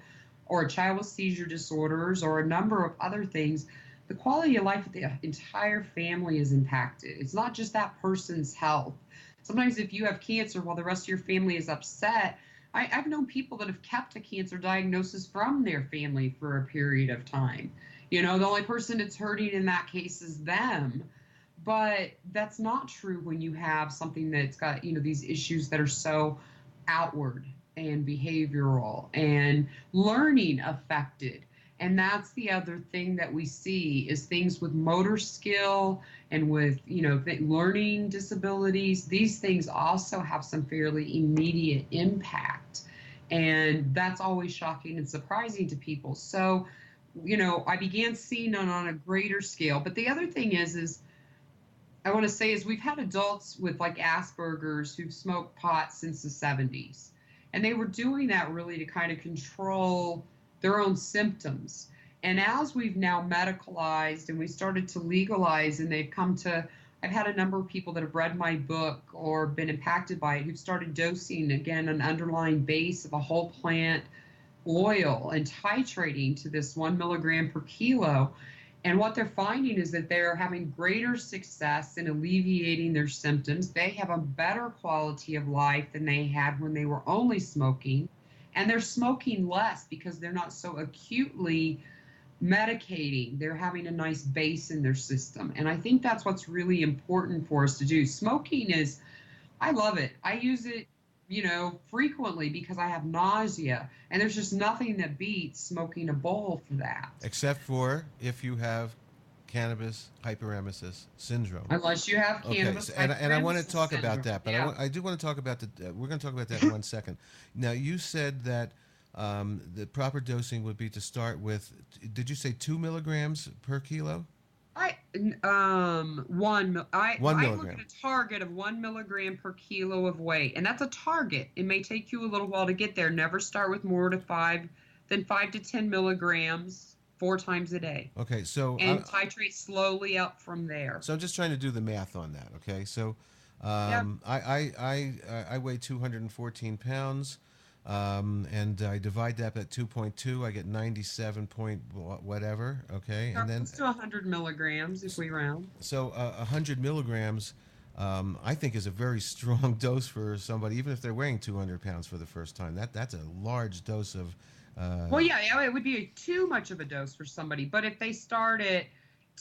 or a child with seizure disorders or a number of other things, the quality of life of the entire family is impacted. It's not just that person's health. Sometimes if you have cancer while the rest of your family is upset, I've known people that have kept a cancer diagnosis from their family for a period of time. The only person that's hurting in that case is them. But that's not true when you have something that's got, these issues that are so outward and behavioral and learning affected. And that's the other thing that we see is things with motor skill and with, learning disabilities. These things also have some fairly immediate impact. And that's always shocking and surprising to people. So, I began seeing it on a greater scale. But the other thing is I want to say is we've had adults with like Asperger's who've smoked pot since the 70s. And they were doing that really to kind of control their own symptoms. And as we've now medicalized and we started to legalize, and they've come to, I've had a number of people that have read my book or been impacted by it who've started dosing, again, an underlying base of a whole plant oil and titrating to this 1 milligram per kilo. And what they're finding is that they're having greater success in alleviating their symptoms. They have a better quality of life than they had when they were only smoking. And they're smoking less because they're not so acutely medicating. They're having a nice base in their system. And I think that's what's really important for us to do. Smoking is, I love it. I use it, frequently because I have nausea. And there's just nothing that beats smoking a bowl for that. Except for if you have cannabis hyperemesis syndrome. Unless you have cannabis hyperemesis. And I want to talk syndrome. about that, but yeah. I do want to talk about we're going to talk about that in 1 second. Now, you said that the proper dosing would be to start with, did you say 2 milligrams per kilo? I look at a target of 1 milligram per kilo of weight, and that's a target. It may take you a little while to get there. Never start with more than 5 to 10 milligrams 4 times a day. Okay, so titrate slowly up from there. So I'm just trying to do the math on that. Okay, so I weigh 214 pounds. And I divide that at 2.2, I get 97 point whatever, okay? And then close to 100 milligrams if we round. So 100 milligrams, I think is a very strong dose for somebody, even if they're weighing 200 pounds for the first time. That's a large dose of... Well, yeah, it would be too much of a dose for somebody. But if they start at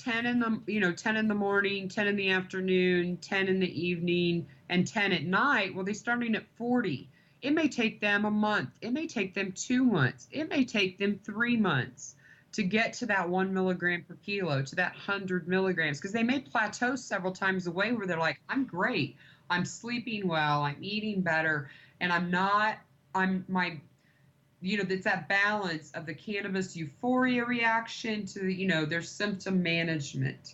10 in the morning, 10 in the afternoon, 10 in the evening, and 10 at night, well, they're starting at 40. It may take them a month. It may take them 2 months. It may take them 3 months to get to that 1 milligram per kilo, to that 100 milligrams, because they may plateau several times away where they're like, I'm great. I'm sleeping well. I'm eating better. And it's that balance of the cannabis euphoria reaction to, their symptom management.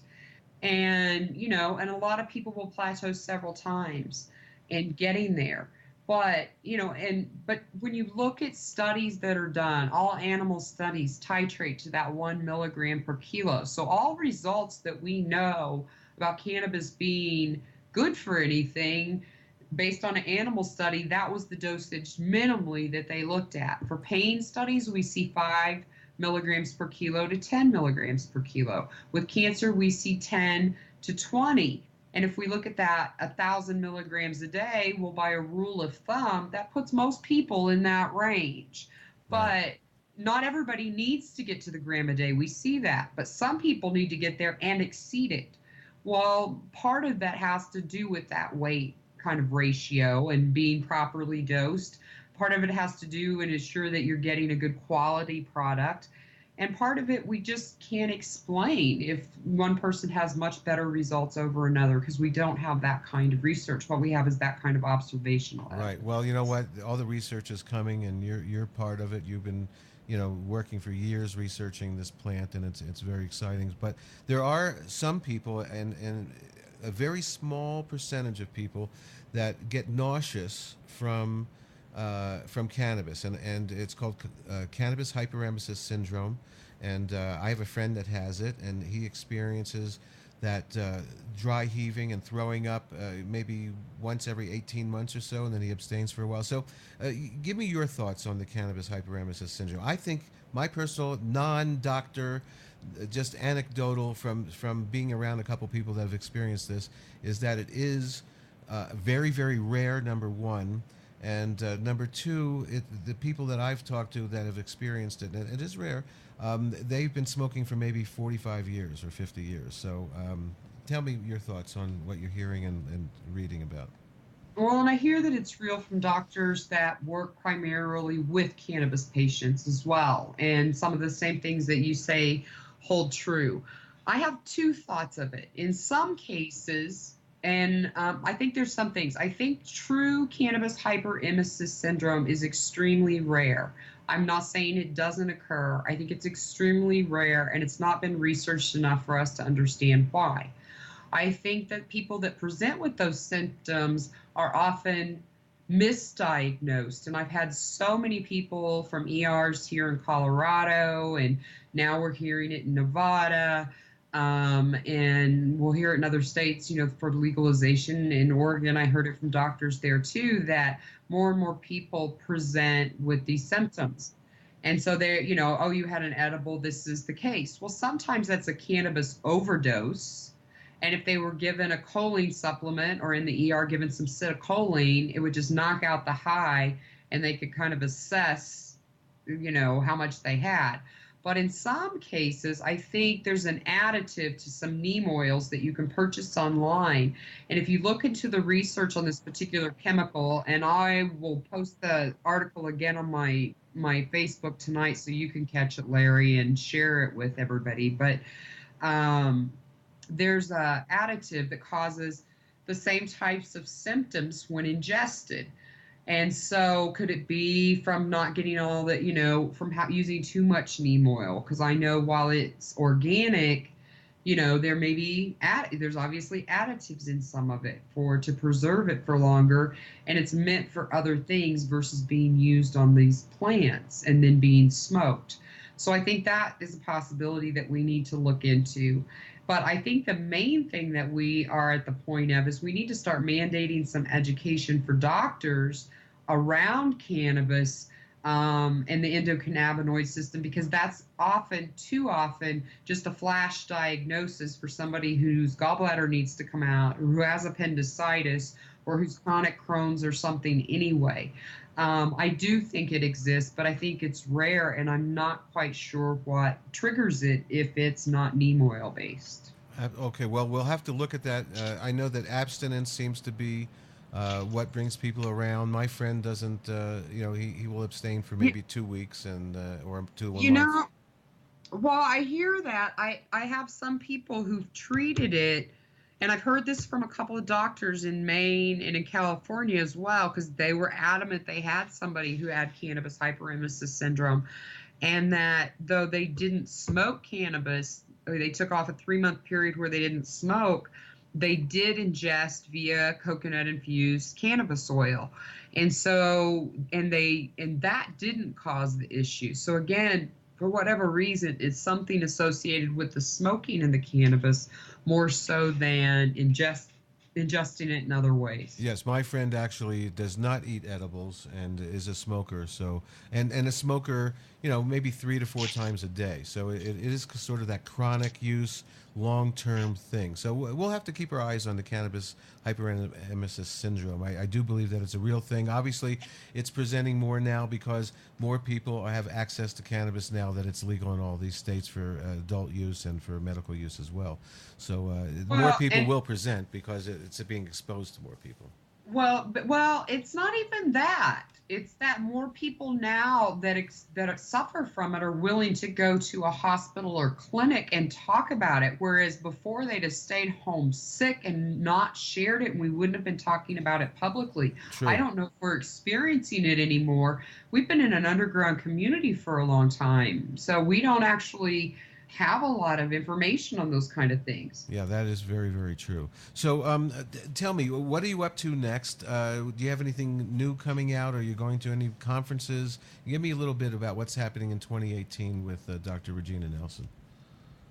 And, and a lot of people will plateau several times in getting there. But, but when you look at studies that are done, all animal studies titrate to that 1 milligram per kilo. So all results that we know about cannabis being good for anything, based on an animal study, that was the dosage minimally that they looked at. For pain studies, we see 5 milligrams per kilo to 10 milligrams per kilo. With cancer, we see 10 to 20. And if we look at that 1,000 milligrams a day, well, by a rule of thumb, that puts most people in that range. But not everybody needs to get to the gram a day. We see that. But some people need to get there and exceed it. Well, part of that has to do with that weight kind of ratio and being properly dosed. Part of it has to do and ensure that you're getting a good quality product. And part of it we just can't explain if one person has much better results over another, because we don't have that kind of research. What we have is that kind of observational evidence. Right. Well, you know what? All the research is coming, and you're part of it. You've been, working for years researching this plant, and it's very exciting. But there are some people, and a very small percentage of people, that get nauseous from cannabis, and it's called cannabis hyperemesis syndrome. And I have a friend that has it, and he experiences that dry heaving and throwing up maybe once every 18 months or so, and then he abstains for a while. So give me your thoughts on the cannabis hyperemesis syndrome. I think my personal non-doctor, just anecdotal from being around a couple people that have experienced this, is that it is very, very rare, number one. And number two, the people that I've talked to that have experienced it, and it is rare, they've been smoking for maybe 45 years or 50 years. So tell me your thoughts on what you're hearing and reading about. Well, and I hear that it's real from doctors that work primarily with cannabis patients as well. And some of the same things that you say hold true. I have two thoughts of it. In some cases, and I think there's some things. I think true cannabis hyperemesis syndrome is extremely rare. I'm not saying it doesn't occur. I think it's extremely rare, and it's not been researched enough for us to understand why. I think that people that present with those symptoms are often misdiagnosed. And I've had so many people from ERs here in Colorado, and now we're hearing it in Nevada, and we'll hear it in other states, for legalization. In Oregon, I heard it from doctors there too, that more and more people present with these symptoms. And so they're, oh, you had an edible, this is the case. Well, sometimes that's a cannabis overdose. And if they were given a choline supplement, or in the ER given some citicoline, it would just knock out the high, and they could kind of assess, how much they had. But in some cases, I think there's an additive to some neem oils that you can purchase online. And if you look into the research on this particular chemical, and I will post the article again on my Facebook tonight so you can catch it, Larry, and share it with everybody. But there's an additive that causes the same types of symptoms when ingested. And so could it be from not getting all that, from using too much neem oil? Because I know while it's organic, there may be, there's obviously additives in some of it to preserve it for longer. And it's meant for other things versus being used on these plants and then being smoked. So I think that is a possibility that we need to look into. But I think the main thing that we are at the point of is we need to start mandating some education for doctors around cannabis and the endocannabinoid system, because that's too often, just a flash diagnosis for somebody whose gallbladder needs to come out, or who has appendicitis, or who's chronic Crohn's or something anyway. I do think it exists, but I think it's rare, and I'm not quite sure what triggers it if it's not neem oil based. Okay, well, we'll have to look at that. I know that abstinence seems to be what brings people around. My friend doesn't, he will abstain for maybe 2 weeks or 1 month. Well, I hear that. I have some people who've treated it, and I've heard this from a couple of doctors in Maine and in California as well, because they were adamant they had somebody who had cannabis hyperemesis syndrome, and that though they didn't smoke cannabis, or they took off a 3-month period where they didn't smoke, they did ingest via coconut-infused cannabis oil. And so, and that didn't cause the issue. So again, for whatever reason, it's something associated with the smoking and the cannabis more so than ingesting it in other ways. Yes, my friend actually does not eat edibles and is a smoker. So, and a smoker, maybe 3 to 4 times a day. So it is sort of that chronic use, long-term thing. So we'll have to keep our eyes on the cannabis hyperemesis syndrome. I do believe that it's a real thing. Obviously, it's presenting more now because more people have access to cannabis now that it's legal in all these states for adult use and for medical use as well. So more people will present because it's being exposed to more people. Well, it's not even that. It's that more people now that suffer from it are willing to go to a hospital or clinic and talk about it, whereas before they'd have stayed home sick and not shared it, and we wouldn't have been talking about it publicly. True. I don't know if we're experiencing it anymore. We've been in an underground community for a long time, so we don't actually have a lot of information on those kind of things. Yeah, that is very, very true. So tell me, what are you up to next? Do you have anything new coming out? Are you going to any conferences? Give me a little bit about what's happening in 2018 with Dr. Regina Nelson.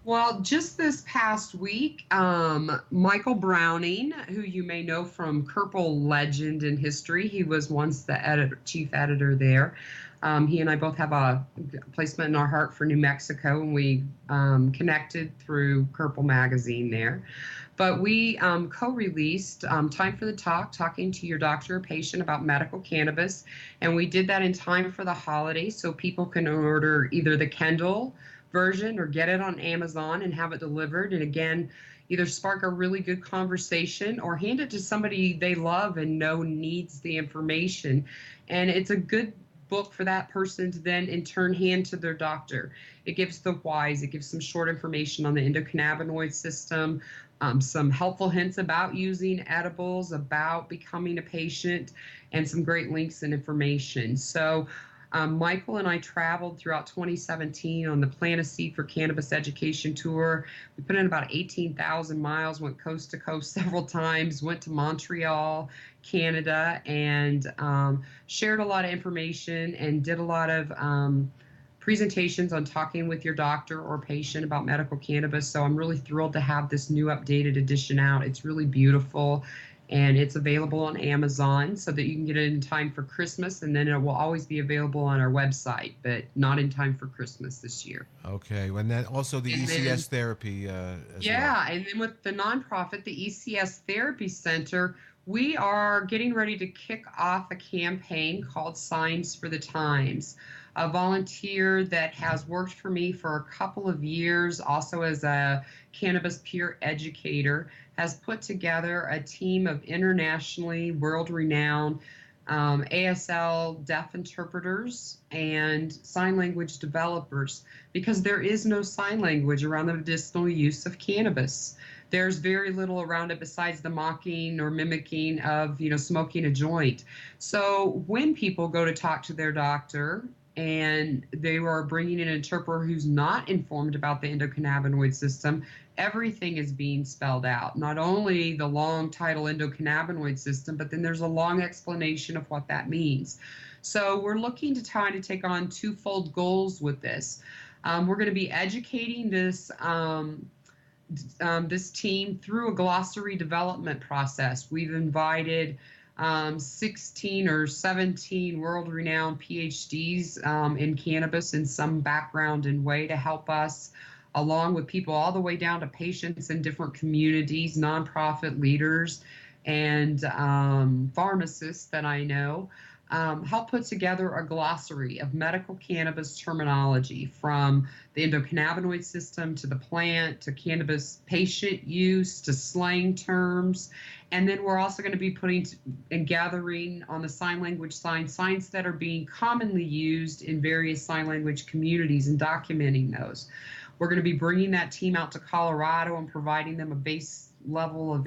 Well, just this past week, Michael Browning, who you may know from Kerpel Legend in History, he was once the chief editor there. He and I both have a placement in our heart for New Mexico, and we connected through Kerpel magazine there. But we co-released Time for the Talk, talking to your doctor or patient about medical cannabis. And we did that in time for the holidays, so people can order either the Kindle version or get it on Amazon and have it delivered. And again, either spark a really good conversation or hand it to somebody they love and know needs the information. And it's a good book for that person to then in turn hand to their doctor. It gives the whys, it gives some short information on the endocannabinoid system, some helpful hints about using edibles, about becoming a patient, and some great links and information. So Michael and I traveled throughout 2017 on the Plant a Seed for Cannabis education tour. We put in about 18,000 miles, went coast to coast several times, went to Montreal, Canada, and shared a lot of information and did a lot of presentations on talking with your doctor or patient about medical cannabis. So I'm really thrilled to have this new updated edition out. It's really beautiful, and it's available on Amazon so that you can get it in time for Christmas, and then it will always be available on our website, but not in time for Christmas this year. Okay, and then also the ECS therapy as well. And then with the nonprofit, the ECS Therapy Center, we are getting ready to kick off a campaign called Signs for the Times. A volunteer that has worked for me for a couple of years, also as a cannabis peer educator, has put together a team of internationally world-renowned ASL deaf interpreters and sign language developers, because there is no sign language around the medicinal use of cannabis. There's very little around it besides the mocking or mimicking of, smoking a joint. So when people go to talk to their doctor and they are bringing an interpreter who's not informed about the endocannabinoid system, everything is being spelled out. Not only the long title endocannabinoid system, but then there's a long explanation of what that means. So we're looking to try to take on twofold goals with this. We're going to be educating this this team through a glossary development process. We've invited 16 or 17 world-renowned PhDs in cannabis in some background and way to help us, along with people all the way down to patients in different communities, nonprofit leaders, and pharmacists that I know, help put together a glossary of medical cannabis terminology, from the endocannabinoid system to the plant to cannabis patient use to slang terms. And then we're also going to be putting and gathering on the sign language signs that are being commonly used in various sign language communities and documenting those. We're going to be bringing that team out to Colorado and providing them a base level of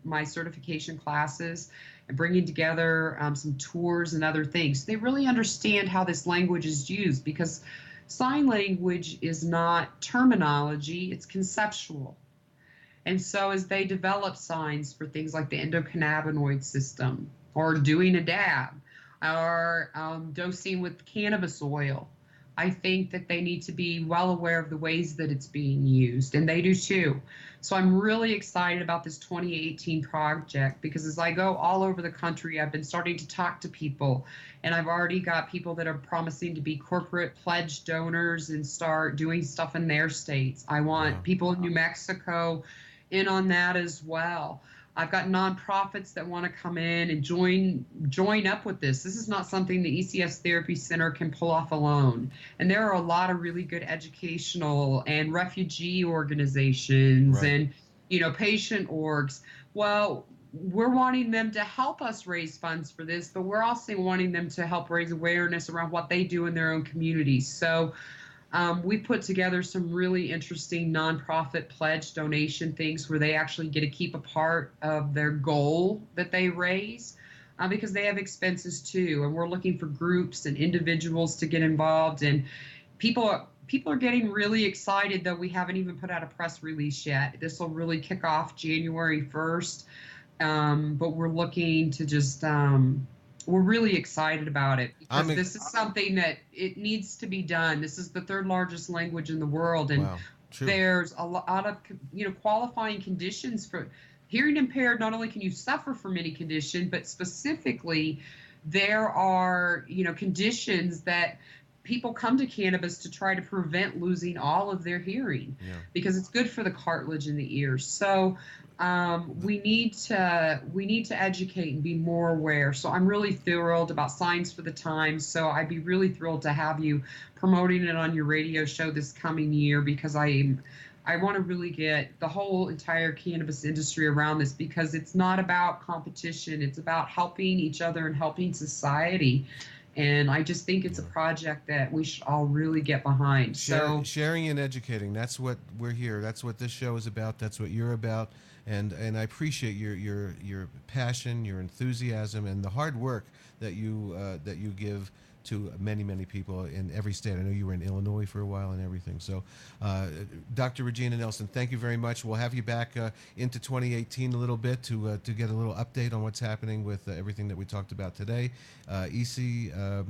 my certification classes, and bringing together some tours and other things. They really understand how this language is used, because sign language is not terminology, it's conceptual. And so as they develop signs for things like the endocannabinoid system, or doing a dab, or dosing with cannabis oil, I think that they need to be well aware of the ways that it's being used, and they do too. So I'm really excited about this 2018 project, because as I go all over the country, I've been starting to talk to people, and I've already got people that are promising to be corporate pledge donors and start doing stuff in their states. I want people in New Mexico in on that as well. I've got nonprofits that want to come in and join up with this. This is not something the ECS Therapy Center can pull off alone. And there are a lot of really good educational and refugee organizations and, patient orgs. Well, we're wanting them to help us raise funds for this, but we're also wanting them to help raise awareness around what they do in their own communities. So we put together some really interesting nonprofit pledge donation things where they actually get to keep a part of their goal that they raise, because they have expenses too. And we're looking for groups and individuals to get involved. And people are getting really excited, though we haven't even put out a press release yet. This will really kick off January 1st. But we're looking to just we're really excited about it, because this is something that it needs to be done. This is the third largest language in the world, and there's a lot of qualifying conditions for hearing impaired. Not only can you suffer from any condition, but specifically there are conditions that people come to cannabis to try to prevent losing all of their hearing, because it's good for the cartilage in the ears. So we need to educate and be more aware. So I'm really thrilled about Signs for the Times. So I'd be really thrilled to have you promoting it on your radio show this coming year, because I want to really get the whole entire cannabis industry around this, because it's not about competition. It's about helping each other and helping society. And I just think it's a project that we should all really get behind. Sharing and educating, that's what we're here. That's what this show is about. That's what you're about. and I appreciate your passion, your enthusiasm, and the hard work that you give to many people in every state. I know you were in Illinois for a while and everything. So, Dr. Regina Nelson, thank you very much. We'll have you back into 2018 a little bit to get a little update on what's happening with everything that we talked about today. ECS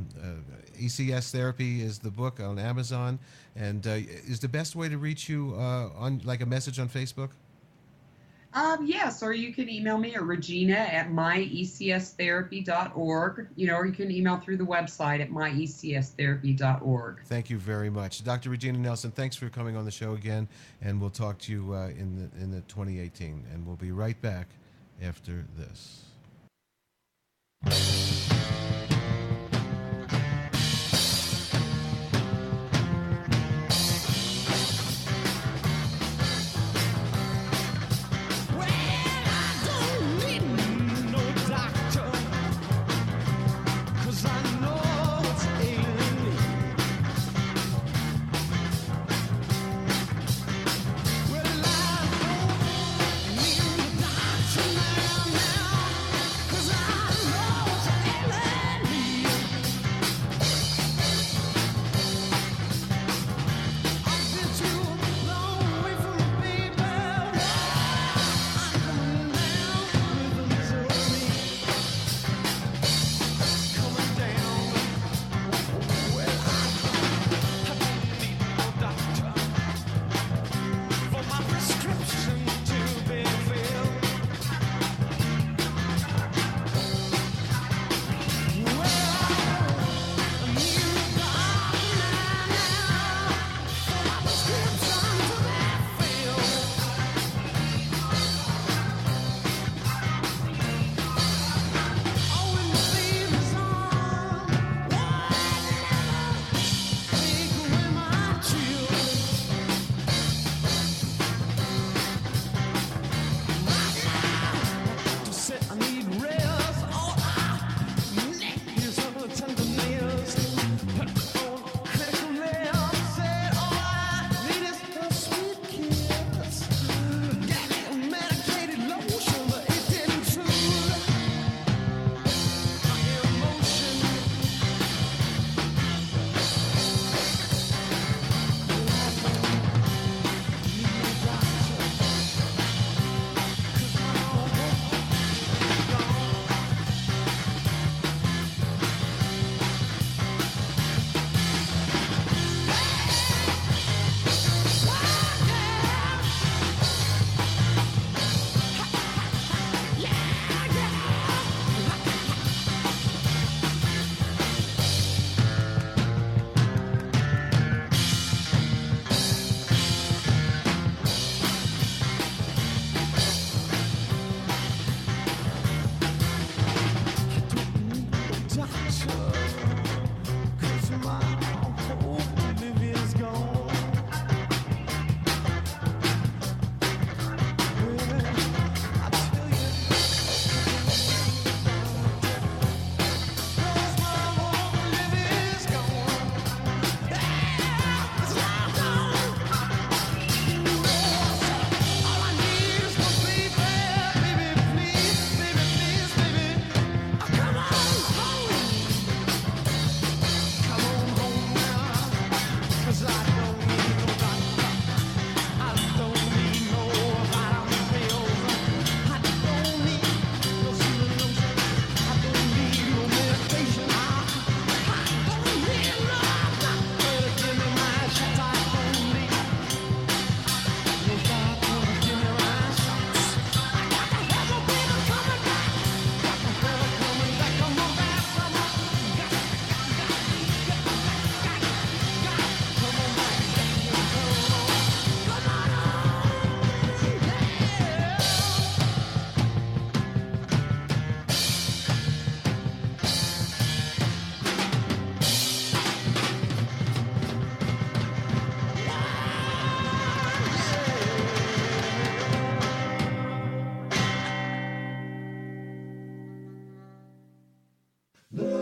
Therapy is the book on Amazon, and is the best way to reach you on like a message on Facebook? Yes, or you can email me at regina@myecstherapy.org, or you can email through the website at myecstherapy.org. Thank you very much. Dr. Regina Nelson, thanks for coming on the show again, and we'll talk to you in the 2018, and we'll be right back after this.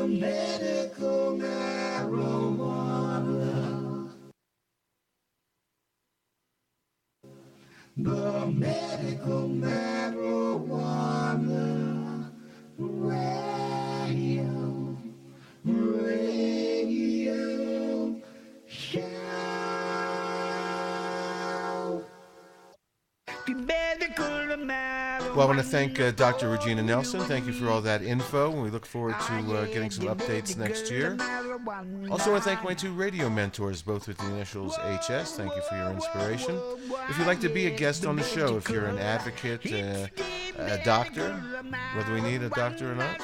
medical marijuana. The medical marijuana radio show. The medical marijuana. Well, I want to thank Dr. Regina Nelson. Thank you for all that info, and we look forward to getting some updates next year. Also want to thank my two radio mentors, both with the initials HS. Thank you for your inspiration. If you'd like to be a guest on the show, if you're an advocate, a doctor, whether we need a doctor or not,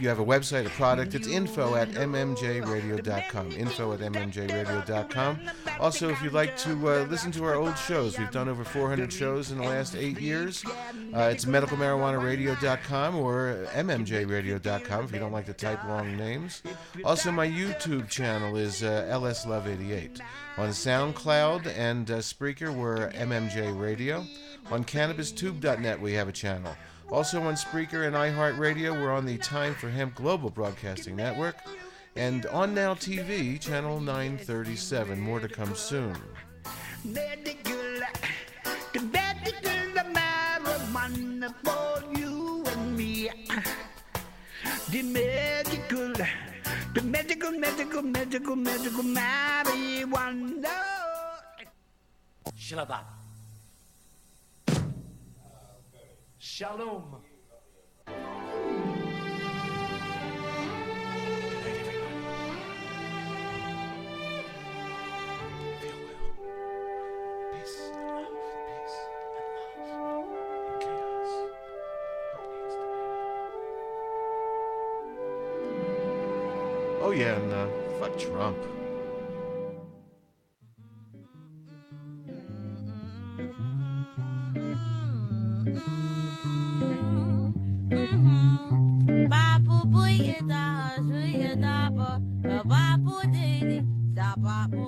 you have a website, a product, it's info@mmjradio.com, info@mmjradio.com. Also, if you'd like to listen to our old shows, we've done over 400 shows in the last 8 years. It's medicalmarijuanaradio.com or mmjradio.com if you don't like to type long names. Also, my YouTube channel is LSLove88. On SoundCloud and Spreaker, we're MMJ Radio. On CannabisTube.net, we have a channel. Also on Spreaker and iHeartRadio, we're on the Time for Hemp Global Broadcasting Network. And on Now TV, channel 937. More to come soon. Medical marijuana for you and me. The medical marijuana. Shalabah. Shalom. Oh yeah, and fuck Trump. Bapu